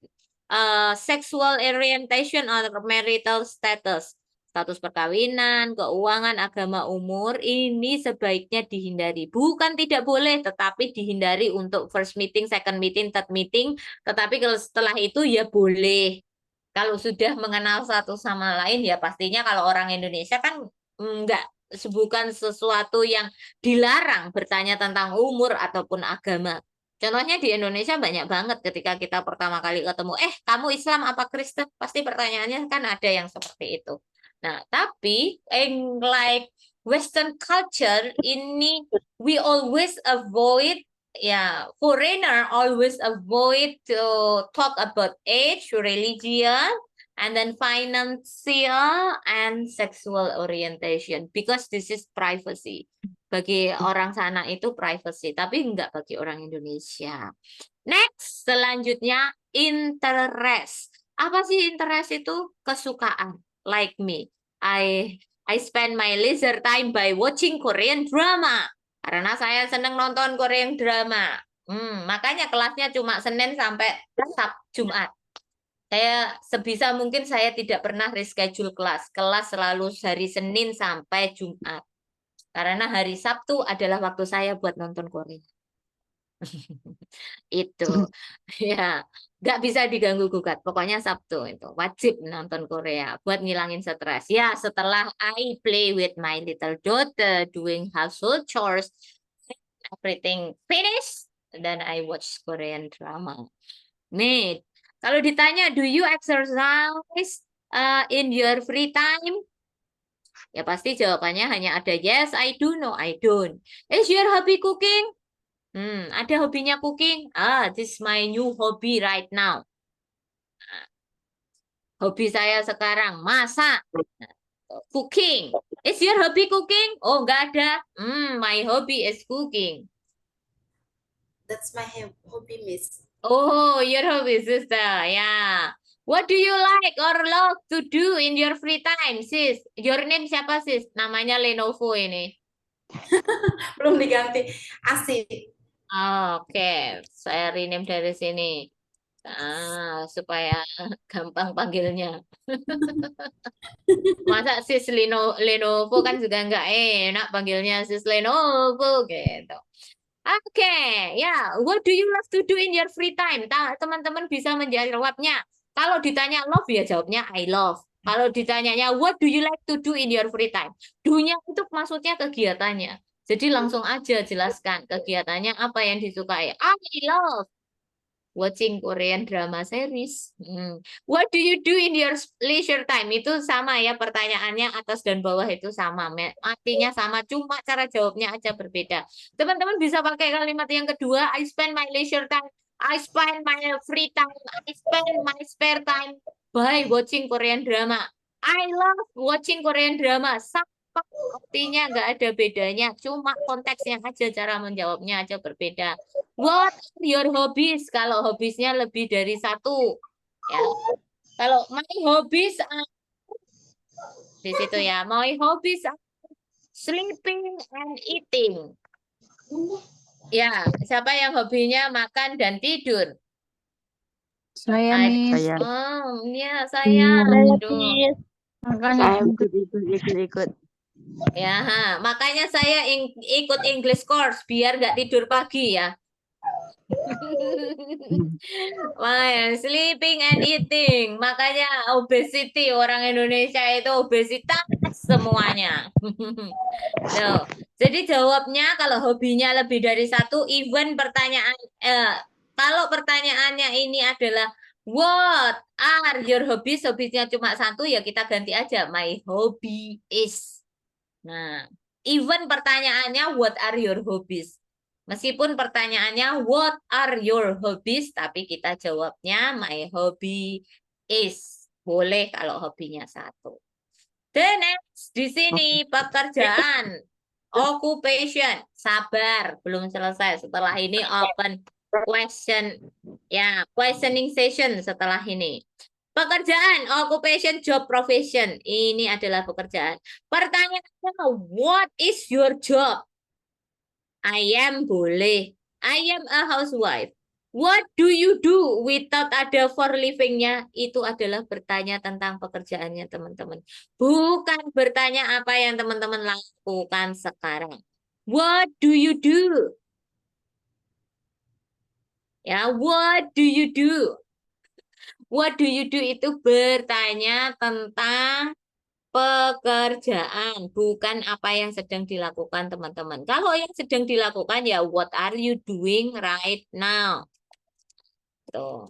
sexual orientation or marital status, status perkawinan, keuangan, agama, umur, ini sebaiknya dihindari. Bukan tidak boleh, tetapi dihindari untuk first meeting, second meeting, third meeting, tetapi kalau setelah itu ya boleh. Kalau sudah mengenal satu sama lain, ya pastinya kalau orang Indonesia kan bukan sesuatu yang dilarang bertanya tentang umur ataupun agama. Contohnya di Indonesia banyak banget ketika kita pertama kali ketemu, kamu Islam apa Kristen? Pasti pertanyaannya kan ada yang seperti itu. Nah, tapi in like Western culture ini we always avoid foreigner always avoid to talk about age, religion, and then financial and sexual orientation because this is privacy. Bagi orang sana itu privacy, tapi enggak bagi orang Indonesia. Next, selanjutnya interest. Apa sih interest itu? Kesukaan. Like me, I spend my leisure time by watching Korean drama. Karena saya senang nonton Korean drama. Makanya kelasnya cuma Senin sampai Jumat. Saya sebisa mungkin saya tidak pernah reschedule kelas. Kelas selalu hari Senin sampai Jumat. Karena hari Sabtu adalah waktu saya buat nonton Korea. Itu. Ya, nggak bisa diganggu gugat. Pokoknya Sabtu itu wajib nonton Korea buat ngilangin stres. Ya, setelah I play with my little daughter doing household chores, everything finished, then I watch Korean drama. Nih, kalau ditanya, do you exercise in your free time? Ya pasti jawabannya hanya ada yes, I do, no, I don't. Is your hobby cooking? Ada hobinya cooking? This is my new hobby right now. Hobi saya sekarang masak. Cooking. Is your hobby cooking? Oh, nggak ada. My hobby is cooking. That's my hobby, Miss. Oh, your hobby, sister. Yeah. What do you like or love to do in your free time, sis? Your name siapa, sis? Namanya Lenovo ini. Belum diganti. Asik. Oke, saya rename dari sini. Supaya gampang panggilnya. Masa sis Lenovo kan juga nggak enak panggilnya sis Lenovo gitu. Oke, ya, what do you love to do in your free time? Teman-teman bisa menjawabnya. Kalau ditanya love ya jawabnya I love. Kalau ditanyanya what do you like to do in your free time? Do-nya itu maksudnya kegiatannya. Jadi langsung aja jelaskan kegiatannya apa yang disukai. I love watching Korean drama series. What do you do in your leisure time? Itu sama ya pertanyaannya, atas dan bawah itu sama. Artinya sama, cuma cara jawabnya aja berbeda. Teman-teman bisa pakai kalimat yang kedua, I spend my leisure time, I spend my free time, I spend my spare time by watching Korean drama. I love watching Korean drama. Sama, artinya nggak ada bedanya, cuma konteksnya aja, cara menjawabnya aja berbeda. What are your hobbies? Kalau hobbiesnya lebih dari satu, ya. Kalau my hobbies are, di situ ya, my hobbies are sleeping and eating. Ya, siapa yang hobinya makan dan tidur? Saya, Miss. Saya. Oh, ya saya. Aduh. Saya ikut. Ya, makanya saya ikut English course biar nggak tidur pagi ya. Wah, sleeping and eating. Makanya obesity, orang Indonesia itu obesitas semuanya. Tuh. Jadi jawabnya kalau hobinya lebih dari satu, even kalau pertanyaannya ini adalah what are your hobbies? Hobbiesnya cuma satu, ya kita ganti aja my hobby is. Nah, even pertanyaannya what are your hobbies? Meskipun pertanyaannya what are your hobbies, tapi kita jawabnya my hobby is. Boleh kalau hobinya satu. The next, di sini pekerjaan, occupation, sabar, belum selesai. Setelah ini open question, ya, questioning session setelah ini. Pekerjaan, occupation, job, profession. Ini adalah pekerjaan. Pertanyaannya, what is your job? I am boleh. I am a housewife. What do you do without ada for living-nya? Itu adalah bertanya tentang pekerjaannya teman-teman. Bukan bertanya apa yang teman-teman lakukan sekarang. What do you do? Ya, what do you do? What do you do itu bertanya tentang pekerjaan, bukan apa yang sedang dilakukan teman-teman. Kalau yang sedang dilakukan ya what are you doing right now? Tuh.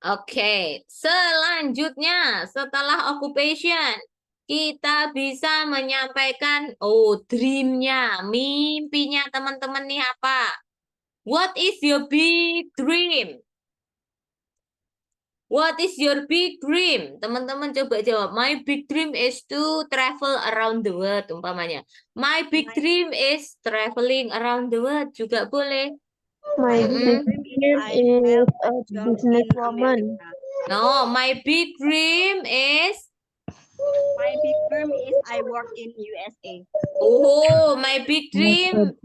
Oke, selanjutnya setelah occupation kita bisa menyampaikan dream-nya, mimpinya teman-teman nih apa? What is your big dream? What is your big dream? Teman-teman coba jawab. My big dream is to travel around the world, umpamanya. My big dream is traveling around the world, juga boleh. My big dream is a businesswoman. No, my big dream is I work in USA. oh, my big dream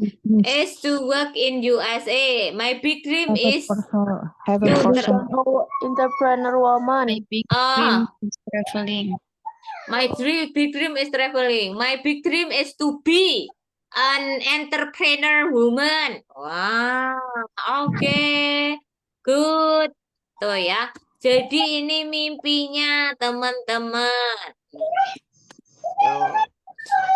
is to work in USA. My big dream is have to a person. Entrepreneur woman. My big Ah. dream is traveling. My big dream is traveling. My big dream is to be an entrepreneur woman. Wow, oke. Good. Tuh ya. Jadi ini mimpinya teman-teman. Tuh.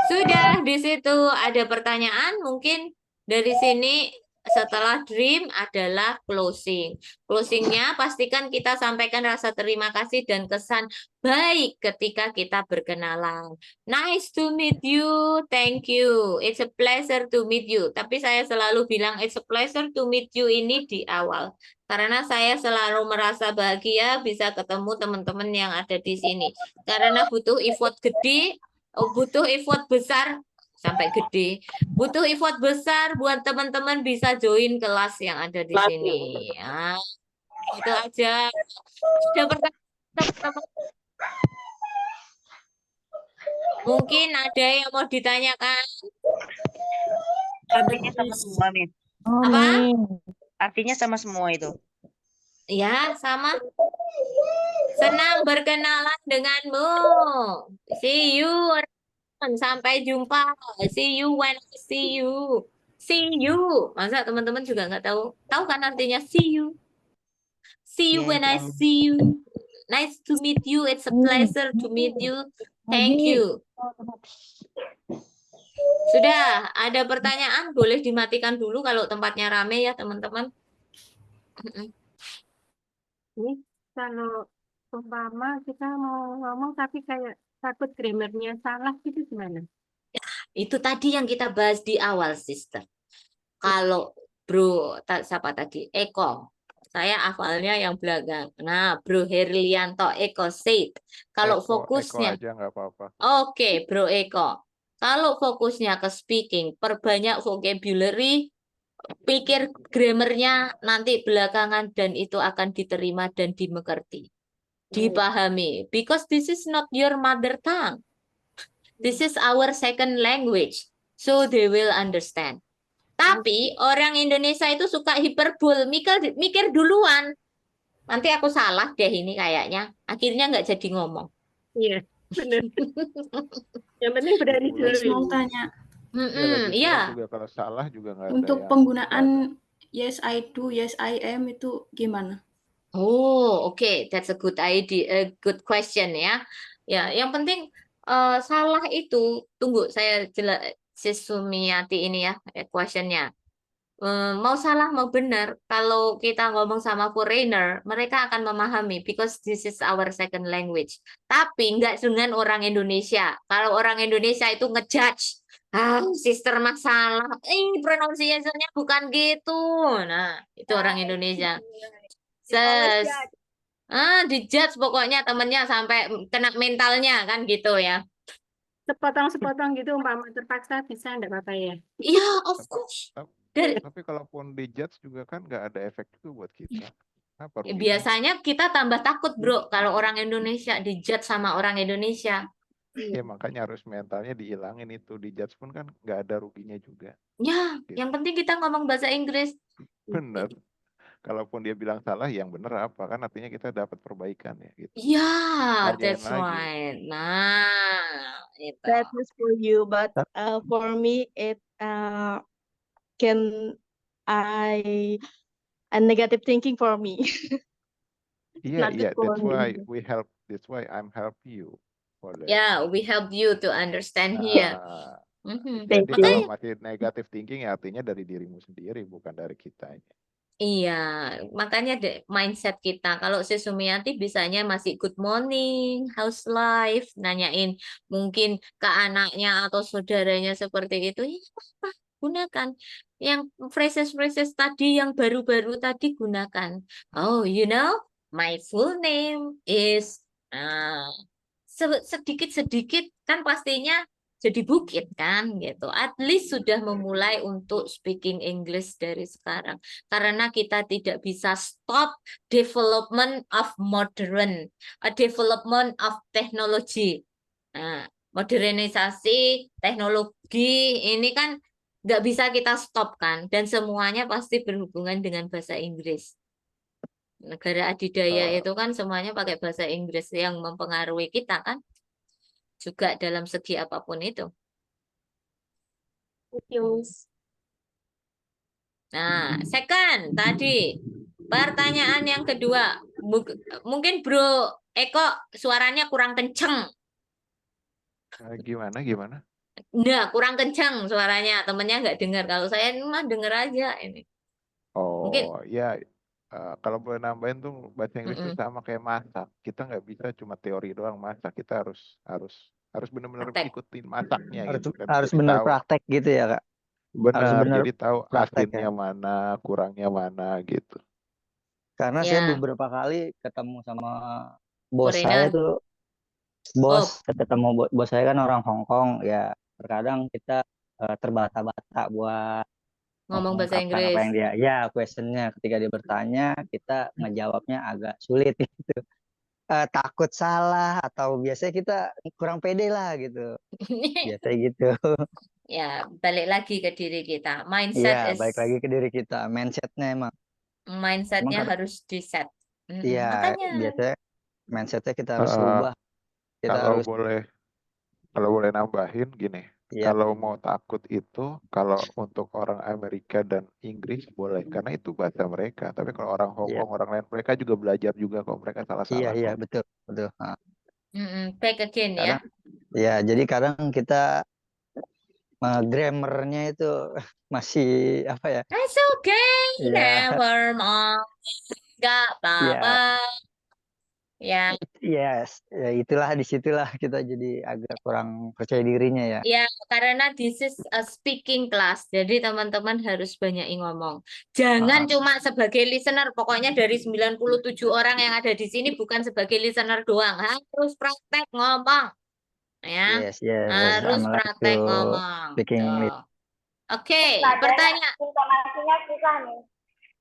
Sudah, di situ ada pertanyaan mungkin dari sini. Setelah dream adalah closing. Closingnya pastikan kita sampaikan rasa terima kasih dan kesan baik ketika kita berkenalan. Nice to meet you, thank you. It's a pleasure to meet you. Tapi saya selalu bilang it's a pleasure to meet you ini di awal. Karena saya selalu merasa bahagia bisa ketemu teman-teman yang ada di sini. Karena butuh effort gede, butuh effort besar, sampai gede. Butuh effort besar buat teman-teman bisa join kelas yang ada di sini. Ya, itu aja. Sudah pertanyaan teman-teman. Mungkin ada yang mau ditanyakan. Artinya sama semua, Miss. Apa? Artinya sama semua itu. Ya, sama. Senang berkenalan denganmu. See you. Sampai jumpa. See you when I see you. See you. Masa teman-teman juga nggak tahu? Tahu kan artinya see you? See you when I see you. Nice to meet you. It's a pleasure to meet you. Thank you. Sudah, ada pertanyaan? Boleh dimatikan dulu kalau tempatnya rame ya, teman-teman. Ini kalau umpama kita mau ngomong tapi kayak takut grammarnya salah gitu gimana? Itu tadi yang kita bahas di awal, sister. Kalau Bro, siapa tadi? Eko. Saya hafalnya yang belakang. Nah, Bro Herlianto, Eko said. Kalau Eko fokusnya, aja nggak apa-apa. Oke, Bro Eko. Kalau fokusnya ke speaking, perbanyak vocabulary, pikir grammarnya nanti belakangan dan itu akan diterima dan dimengerti. Dipahami. Because this is not your mother tongue. This is our second language. So they will understand. Tapi orang Indonesia itu suka hiperbol, mikir duluan. Nanti aku salah deh ini kayaknya. Akhirnya nggak jadi ngomong. Iya, benar. Yang penting berani dulu. Mau tanya, Iya. Juga kalau salah juga nggak ada untuk yang penggunaan yes I do, yes I am itu gimana? Oh, oke, that's a good idea, a good question ya. Ya, yang penting salah itu, tunggu saya Sumiati ini ya, questionnya. Mau salah mau benar, kalau kita ngomong sama foreigner, mereka akan memahami because this is our second language. Tapi nggak dengan orang Indonesia. Kalau orang Indonesia itu ngejudge, sister masalah, pronunciation-nya bukan gitu. Nah, itu orang Indonesia. Dijudge pokoknya temennya sampai kena mentalnya kan gitu ya. Sepotong-sepotong gitu umpama terpaksa bisa enggak apa-apa ya? Iya, of course. Tapi kalaupun dijudge juga kan nggak ada efek itu buat kita. Apa ruginya? Biasanya kita tambah takut, Bro, kalau orang Indonesia dijudge sama orang Indonesia. Ya makanya harus mentalnya dihilangin itu. Dijudge pun kan nggak ada ruginya juga. Ya, yang penting kita ngomong bahasa Inggris. Bener. Kalaupun dia bilang salah, yang bener apa? Kan artinya kita dapat perbaikan ya. Gitu. Ya, Tanyain that's lagi. right. Nah, itu. That is for you, but for me it can a negative thinking for me. Iya, Not good for that's me. why we help. That's why I'm help you for that. Yeah, we help you to understand here. Jadi kalau masih negative thinking ya artinya dari dirimu sendiri, bukan dari kitanya. Iya, makanya mindset kita. Kalau si Sumiati bisanya masih good morning, how's life, nanyain mungkin ke anaknya atau saudaranya seperti itu. Ya, apa? Gunakan. Yang phrases-phrases tadi, yang baru-baru tadi gunakan. Oh, you know, my full name is... sedikit-sedikit kan pastinya jadi bukit kan gitu. At least sudah memulai untuk speaking English dari sekarang. Karena kita tidak bisa stop development of modern, development of technology. Nah, modernisasi teknologi ini kan nggak bisa kita stop kan. Dan semuanya pasti berhubungan dengan bahasa Inggris. Negara adidaya itu kan semuanya pakai bahasa Inggris yang mempengaruhi kita kan. Juga dalam segi apapun itu. Nah, second tadi pertanyaan yang kedua, mungkin Bro Eko suaranya kurang kenceng. Gimana? Nah, kurang kenceng suaranya, temennya nggak dengar. Kalau saya mah dengar aja ini. Oh, mungkin ya. Kalau boleh nambahin tuh bahasa Inggris itu sama kayak masak. Kita nggak bisa cuma teori doang masak. Kita harus benar-benar ikutin masaknya gitu. Harus benar praktek gitu ya, Kak. Benar, jadi tahu praktek, asinnya mana, kurangnya mana gitu. Karena saya beberapa kali ketemu sama bos saya tuh, ketemu bos saya kan orang Hong Kong ya. Terkadang kita terbata-bata buat ngomong bahasa Inggris. Apa yang dia, questionnya ketika dia bertanya, kita ngejawabnya agak sulit gitu. takut salah atau biasanya kita kurang pede lah gitu. Biasanya gitu. Ya, balik lagi ke diri kita. Iya, balik lagi ke diri kita. Mindsetnya emang Mindsetnya karena harus di set. iya Makanya. biasanya mindsetnya kita harus Eh, rubah. Kita kalau harus boleh nambahin gini, iya kalau mau takut itu, kalau untuk orang Amerika dan Inggris boleh, karena itu bahasa mereka. Tapi kalau orang Hong iya Kong, orang lain, mereka juga belajar juga kok, mereka iya salah-salah iya kok. betul betul. Back again ya. Kadang ya jadi kadang kita grammarnya itu masih apa ya? It's okay, Ya never mind. Gak apa-apa. Ya, yes ya itulah disitulah kita jadi agak kurang percaya dirinya ya. ya, karena this is a speaking class, jadi teman-teman harus banyak ngomong. Jangan cuma sebagai listener, pokoknya dari 97 orang yang ada di sini bukan sebagai listener doang, harus praktek ngomong. Ya, Yes yes harus I'm like praktek to ngomong. speaking English. Tuh. Oke, pertanyaan Intonasinya susah nih.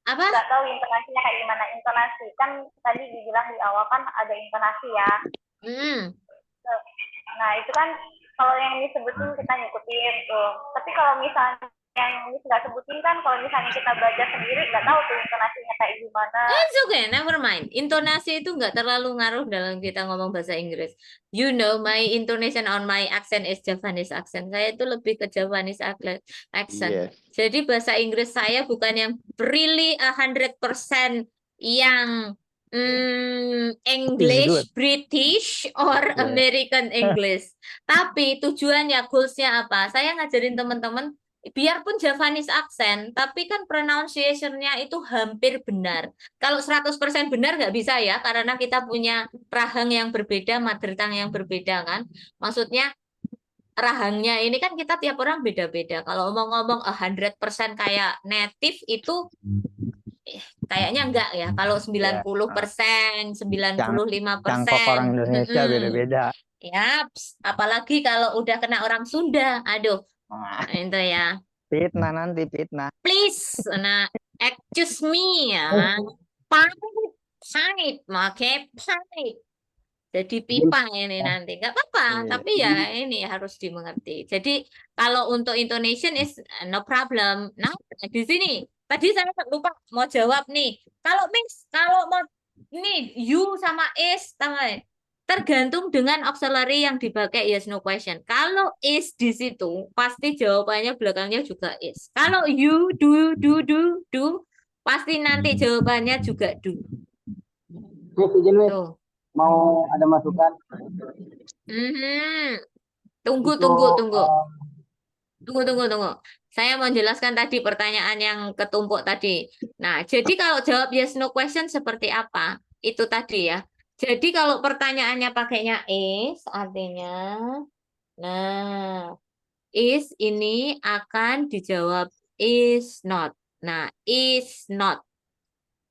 apa? Nggak tahu intonasinya kayak gimana. Intonasi kan tadi dibilang di awal kan ada intonasi ya. Nah itu kan kalau yang disebutin kita ngikutin tuh. Tapi kalau misalnya yang ini nggak sebutin kan, kalau misalnya kita belajar sendiri nggak tahu tuh intonasinya kayak gimana. It's okay, never mind. Intonasi itu nggak terlalu ngaruh dalam kita ngomong bahasa Inggris. You know, my intonation on my accent is Javanese accent. Saya itu lebih ke Javanese accent. Yes. Jadi bahasa Inggris saya bukan yang really 100% yang English, British, or American English. Tapi tujuannya, goalsnya apa? Saya ngajarin teman-teman biarpun Javanese accent, tapi kan pronunciation-nya itu hampir benar. Kalau 100% benar nggak bisa ya, karena kita punya rahang yang berbeda, mother tongue yang berbeda kan. Maksudnya rahangnya ini kan kita tiap orang beda-beda. Kalau ngomong-ngomong 100% kayak native itu kayaknya enggak ya. Kalau 90%, 95%. Cangkok orang Indonesia beda-beda. Ya, apalagi kalau udah kena orang Sunda. Aduh. Itu ya. Fitnah nanti fitnah. Please, nah, excuse me ya. Pahit, pakai pahit. Jadi pipa ini nanti. Nggak apa-apa, tapi ya ini harus dimengerti. Jadi kalau untuk intonation is no problem. Nah, di sini tadi saya lupa mau jawab nih. Kalau Miss, kalau mau ini you sama is tergantung dengan auxiliary yang dipakai yes no question. Kalau is di situ pasti jawabannya belakangnya juga is. Kalau you do pasti nanti jawabannya juga do. Tuh. Mau ada masukan? Tunggu. Saya mau jelaskan tadi pertanyaan yang ketumpuk tadi. Nah, jadi kalau jawab yes no question seperti apa? Itu tadi ya. Jadi kalau pertanyaannya pakainya is, artinya, nah, is ini akan dijawab is not. Nah, is not.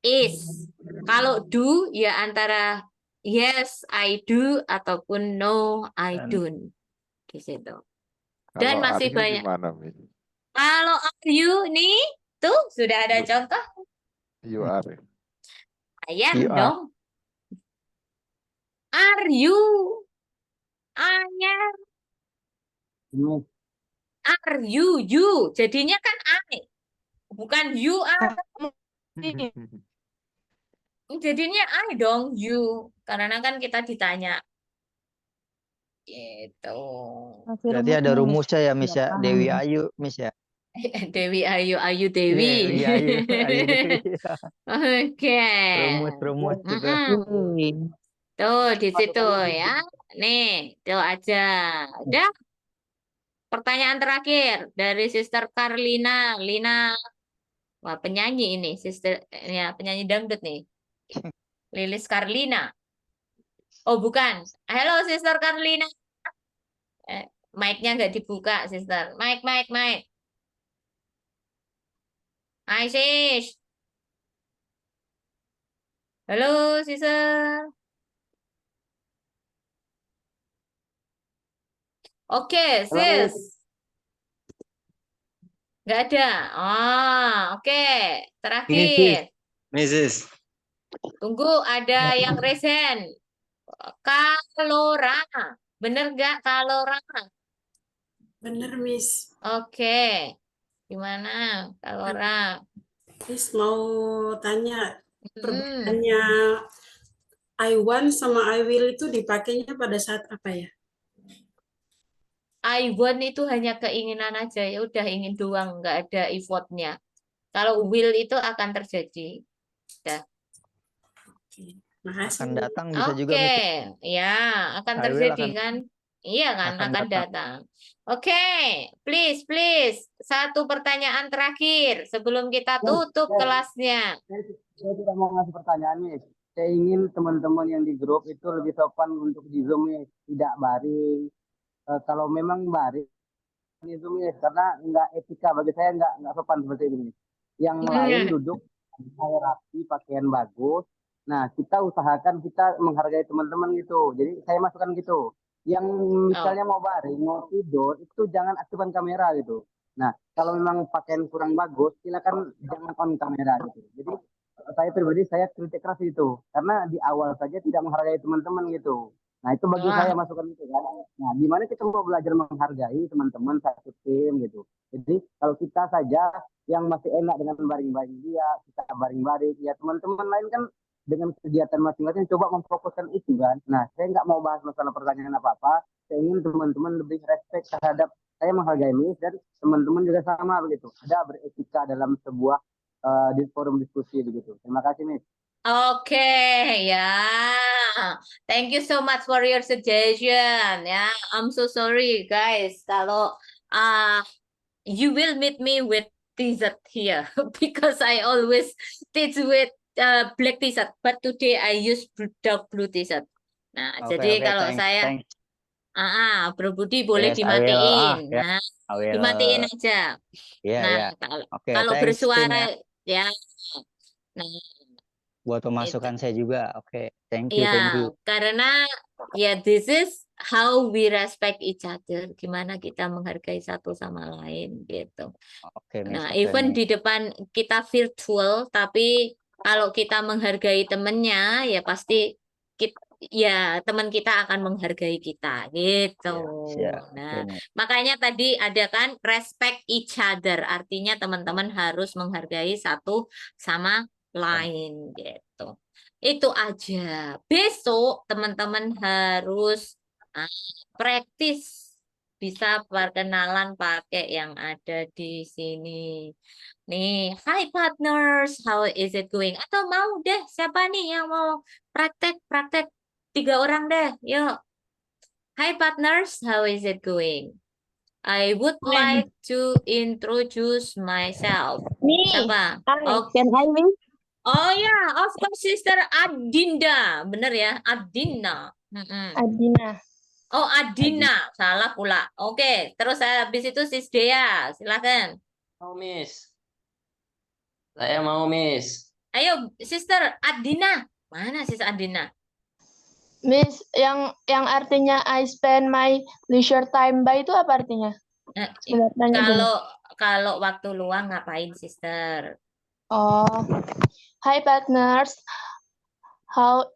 Is. Kalau do, ya antara yes, I do, ataupun no, I don't. Di situ. Dan masih banyak. Gimana, Miss? Kalau are you, nih, tuh sudah ada contoh. You are. Ayah dong. Are you? Ayah. Are you? You. Jadinya kan I. Bukan you are. Jadinya I dong, you. Karena kan kita ditanya. Gitu. Berarti ada rumusnya ya, Miss ya. Dewi Ayu, Miss ya. Dewi Ayu, Ayu Dewi. Dewi Ayu, Ayu Dewi. Oke. Rumus gitu. Tuh di situ ya. Nih, tuh aja. Udah. Pertanyaan terakhir dari Sister Carlina. Lina. Wah, penyanyi ini, Sister ya, penyanyi dangdut nih. Lilis Carlina. Oh, bukan. Halo Sister Carlina. Mic-nya nggak dibuka, Sister. Mic. Hai, Sis. Halo, Sister. Oke, Sis. Nggak ada. Oke. Terakhir. Mrs. Tunggu, ada yang raise hand. Kalora. Bener nggak Kalora? Bener, Miss. Oke. Gimana Kalora? Miss mau tanya, Hmm. perbedaannya I want sama I will itu dipakainya pada saat apa ya? I want itu hanya keinginan aja, ya udah ingin doang, nggak ada effortnya. Kalau will itu akan terjadi. Udah. Makasih. Akan datang bisa juga Oke, Miss. ya akan I will terjadi akan kan? Iya kan, akan akan datang. datang. Oke, please, satu pertanyaan terakhir sebelum kita tutup kelasnya. Saya tidak mau ngasih pertanyaan nih. Saya ingin teman-teman yang di grup itu lebih sopan untuk di Zoom nih, tidak baring. Kalau memang baring di Zoom nih, karena nggak etika bagi saya nggak sopan seperti ini. Yang lain duduk pakai rapi, pakaian bagus. Nah, kita usahakan kita menghargai teman-teman gitu. Jadi saya masukkan gitu. Yang misalnya mau baring, mau tidur, itu jangan aktifkan kamera gitu. Nah, kalau memang pakaian kurang bagus, silakan jangan on kamera gitu. Jadi saya pribadi saya kritik keras itu karena di awal saja tidak menghargai teman-teman gitu. Nah, itu bagi saya masukan itu kan. Nah, gimana kita mau belajar menghargai teman-teman satu tim gitu. Jadi kalau kita saja yang masih enak dengan baring-baring dia, kita baring-baring, ya teman-teman lain kan dengan kegiatan masing-masing coba memfokuskan itu kan. Nah, saya nggak mau bahas masalah pertanyaan apa-apa. Saya ingin teman-teman lebih respect terhadap saya menghargai Miss dan teman-teman juga sama begitu. Ada beretika dalam sebuah di forum diskusi begitu. Terima kasih Miss. Oke, ya. Thank you so much for your suggestion. Ya, I'm so sorry guys kalau you will meet me with t-shirt here because I always teach with black t-shirt, but today I use dark blue t-shirt. Nah, jadi kalau saya Bro Budi boleh Yes, I will. dimatiin. Ya, Nah, I will. dimatiin aja. Iya, Nah, iya. Oke, kalau thanks, Tin, bersuara ya. ya. Nah, Buat itu. pemasukan saya juga. Oke, thank you, thank Ya, you. karena ya this is how we respect each other. Gimana kita menghargai satu sama lain gitu. Oke, Miss. Nah, Oke, even Miss. di depan kita virtual, tapi kalau kita menghargai temennya, ya pasti ya teman kita akan menghargai kita gitu. Siap. Nah, Oke, Miss. makanya tadi ada kan respect each other, artinya teman-teman harus menghargai satu sama lain gitu. Itu aja. Besok teman-teman harus praktis bisa perkenalan pakai yang ada di sini. Nih, hi partners, how is it going? Atau mau deh, siapa nih yang mau praktek 3 orang deh, yuk. Hi partners, how is it going? I would like to introduce myself. Me. Siapa? Can I win? Oh ya, of course Sister Adinda. Bener ya, Adina. Adina. Oh, Adina. Salah pula. Oke, terus habis itu Sis Dea. Silakan. Mau Miss. Saya mau Miss. Ayo, Sister Adina. Mana Sis Adina? Miss, yang artinya I spend my leisure time by itu apa artinya? Kalau waktu luang ngapain, Sister? Oh, hi partners, how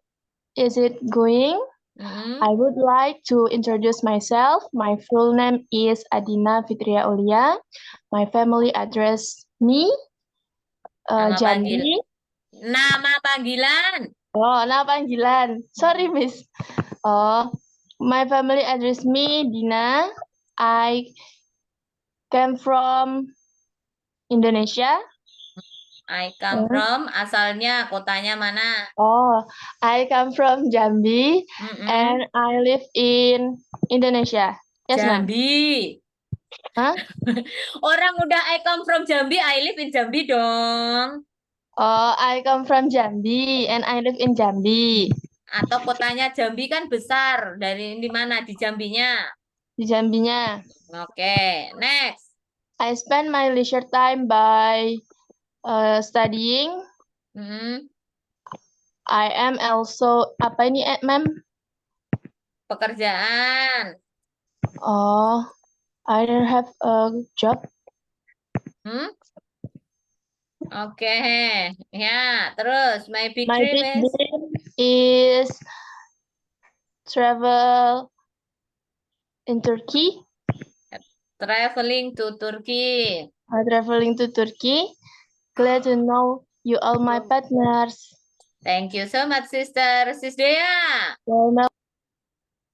is it going? I would like to introduce myself. My full name is Adina Fitria Aulia. My family address me, Jambi. Nama panggilan. Oh, nama panggilan. Sorry, Miss. Oh, my family address me, Dina. I came from Indonesia. I come from, asalnya kotanya mana? Oh, I come from Jambi and I live in Indonesia. Yes, Jambi. Hah? Orang udah I come from Jambi, I live in Jambi dong. Oh, I come from Jambi and I live in Jambi. Atau kotanya Jambi kan besar. Dari di mana? Di Jambinya? Di Jambinya. Oke, next. I spend my leisure time by studying. I am also apa ini, ma'am? Pekerjaan. Oh, I don't have a job. Oke, ya. Terus my big My dream big dream is travel in Turkey. Traveling to Turkey. Traveling to Turkey. Glad to know you all my partners. Thank you so much, sister. Sis Dea. Well,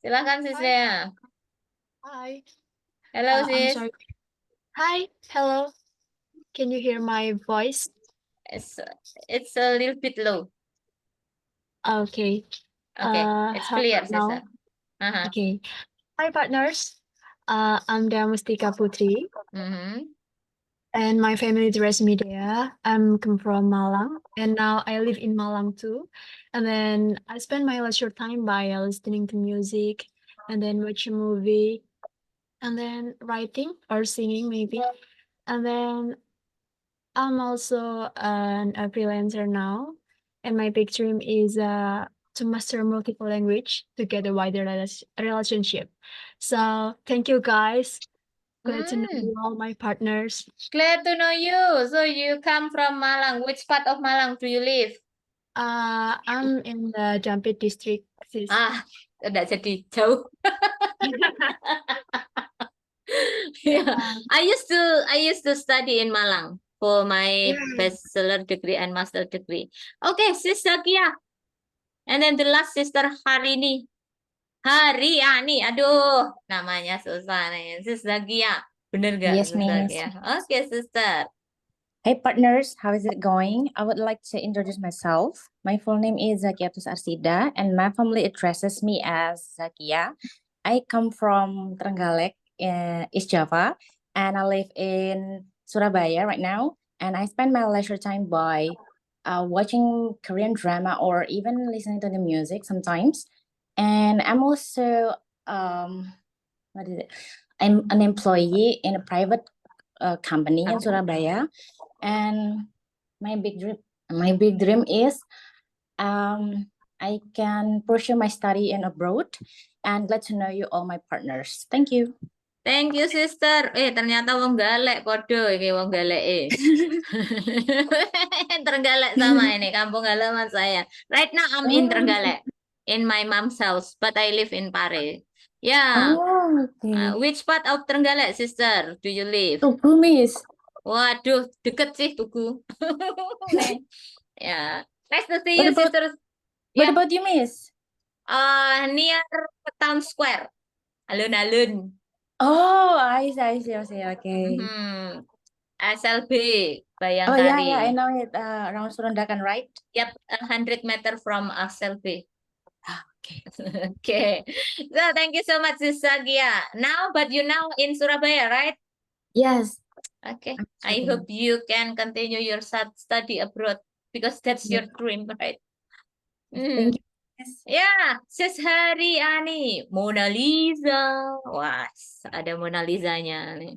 Silakan, Sis Dea. Hi. Hello, I'm sis. sorry. Hi. Hello. Can you hear my voice? It's a little bit low. Okay. Okay, it's How clear, about now? sister. Uh-huh. Okay. Hi, partners. I'm Mustika Putri, Mhm. and my family is Resmedia. I'm come from Malang, and now I live in Malang too. And then I spend my leisure time by listening to music, and then watch a movie, and then writing or singing maybe. And then I'm also a freelancer now, and my big dream is to master multiple language to get a wider relationship. So thank you guys. Glad to know you all my partners. Glad to know you. So you come from Malang. Which part of Malang do you live? I'm in the Jampit district, sis. Udah jadi jauh. Yeah. I used to study in Malang for my bachelor degree and master degree. Okay, Sis Zakia. And then the last sister Harini. Hariani. Aduh, namanya susah nih. Sis Zakia. Bener gak, Yes, Sis Miss. Zakia? Okay, sister. Hey partners, how is it going? I would like to introduce myself. My full name is Zakiatus Arsida and my family addresses me as Zakia. I come from Trenggalek, East Java, and I live in Surabaya right now. And I spend my leisure time by watching Korean drama or even listening to the music sometimes. And I'm also what is it? I'm an employee in a private company in Surabaya. And my big dream is I can pursue my study in abroad and glad to know you all my partners. Thank you. Thank you, sister. Ternyata wong galek podo iki wong galek. Trenggalek sama ini kampung halaman saya. Right now I'm in Trenggalek in my mom's house, but I live in Pare. Yeah. Oh, okay. Which part of Trenggalek, sister, do you live? Tugu, Miss. Waduh, deket sih Tugu. Ya. Nice to see What you, about- sister. What about you, Miss? Near Town Square. Alun-alun. Oh, I see. Okay. SLB, Oh yeah, I Bayangkari. know it. Around Surundakan, right? Yep, 100 meter from SLB. Okay. Okay. So thank you so much, Sis Zakia. Now, but you now in Surabaya, right? Yes. Okay. I hope you can continue your study abroad because that's your dream, right? Thank you. Ya, Sis Hariani, Mona Lisa. Wah, ada Mona Lisanya nih.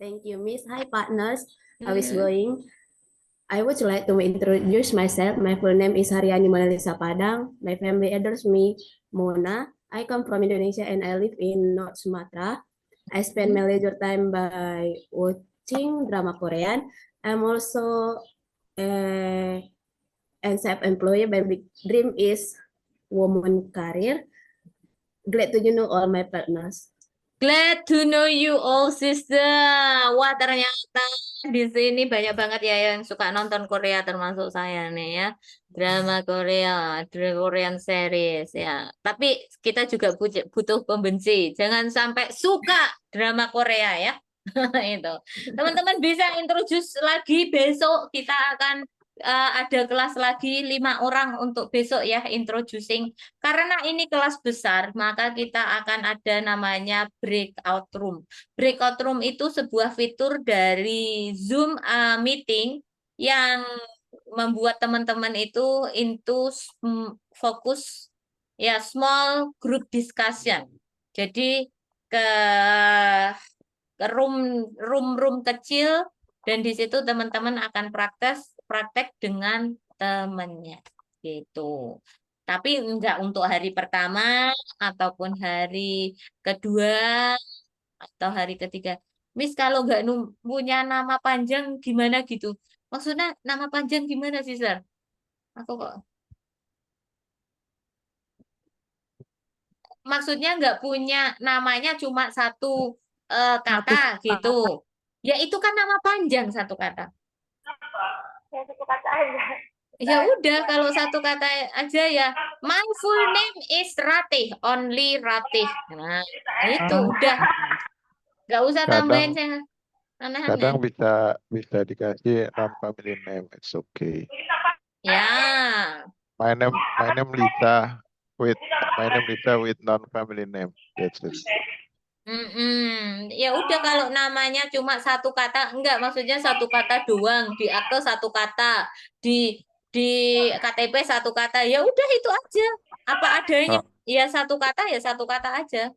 Thank you, Miss. Hi, partners. How is going? I would like to introduce myself. My full name is Hariani Mona Lisa Padang. My family address me Mona. I come from Indonesia and I live in North Sumatra. I spend my leisure time by watching drama Korean. I'm also a self-employed. My big dream is woman career. Glad to know all my partners. Glad to know you all, sister. Wah, ternyata di sini banyak banget ya yang suka nonton Korea, termasuk saya nih ya. Drama Korea, Korean series ya. Tapi kita juga butuh pembenci. Jangan sampai suka drama Korea ya. Itu. Teman-teman bisa introduce lagi besok kita akan ada kelas lagi 5 orang untuk besok ya introducing. Karena ini kelas besar, maka kita akan ada namanya breakout room. Breakout room itu sebuah fitur dari Zoom meeting yang membuat teman-teman itu into fokus ya small group discussion. Jadi ke room kecil dan di situ teman-teman akan praktek dengan temannya gitu. Tapi enggak untuk hari pertama ataupun hari kedua atau hari ketiga. Miss kalau nggak punya nama panjang gimana gitu? Maksudnya nama panjang gimana sih, Sir? Aku kok maksudnya nggak punya namanya cuma satu kata gitu. Ya itu kan nama panjang satu kata. Ya satu kata aja. Ya udah kalau satu kata aja ya. My full name is Ratih, only Ratih. Nah, itu udah. Nggak usah tambahin saya Kadang aneh-aneh. bisa dikasih non-family name, it's okay. Ya. My name Lisa with non-family name. That's it. Ya udah kalau namanya cuma satu kata, enggak maksudnya satu kata doang, di akte satu kata, di KTP satu kata, ya udah itu aja, apa adanya, ya satu kata aja.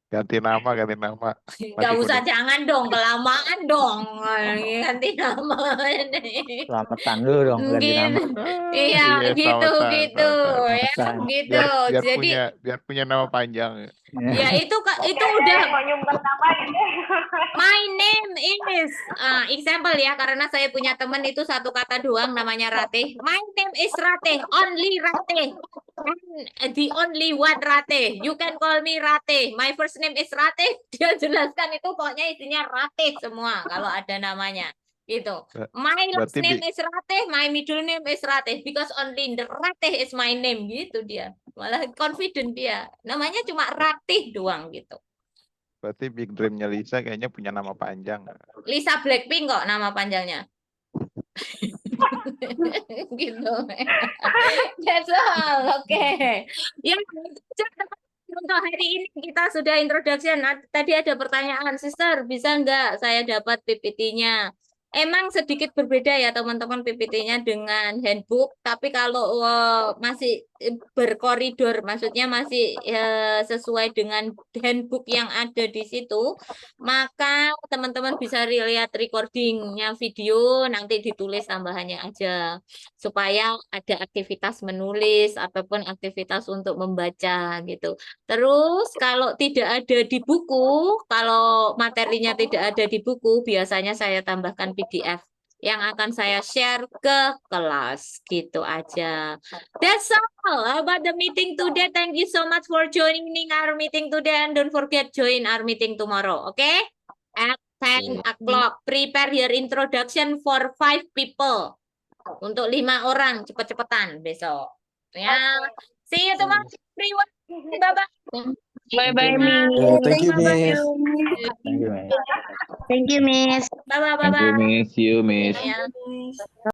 Ganti nama. Nggak usah, jangan dong, kelamaan dong, ganti nama. Selamatan dulu dong ganti nama. Iya, gitu, ya, gitu. Jadi biar punya nama panjang. ya itu Kayaknya udah. mau nyumbang nama gitu. My name is example ya, karena saya punya teman itu satu kata doang namanya Ratih. My name is Ratih, only Ratih. The only one Ratih. You can call me Ratih. My first name is Ratih. Dia jelaskan itu pokoknya isinya Ratih semua kalau ada namanya. Gitu. My last name is Ratih, my middle name is Ratih because only the Ratih is my name gitu dia. Malah confident dia. Namanya cuma Ratih doang gitu. Berarti big dream-nya Lisa kayaknya punya nama panjang. Lisa Blackpink kok nama panjangnya. Gitu. That's all. Oke. Ya, untuk hari ini kita sudah introduction. Tadi ada pertanyaan, Sister, bisa nggak saya dapat PPT-nya? Emang sedikit berbeda ya teman-teman PPT-nya dengan handbook, tapi kalau masih berkoridor, maksudnya masih sesuai dengan handbook yang ada di situ, maka teman-teman bisa lihat recordingnya video, nanti ditulis tambahannya aja, supaya ada aktivitas menulis ataupun aktivitas untuk membaca gitu. Terus kalau tidak ada di buku, kalau materinya tidak ada di buku, biasanya saya tambahkan PDF yang akan saya share ke kelas. Gitu aja. That's all about the meeting today. Thank you so much for joining our meeting today and don't forget join our meeting tomorrow. Okay? At 10 o'clock. Prepare your introduction for 5 people. Untuk 5 orang, cepet-cepetan besok. Ya. See you tomorrow, everyone. Bye-bye. Bye-bye, Miss. Thank you, Miss. Thank you, Miss. Bye-bye. Thank you, Miss. See you, Miss. Ya.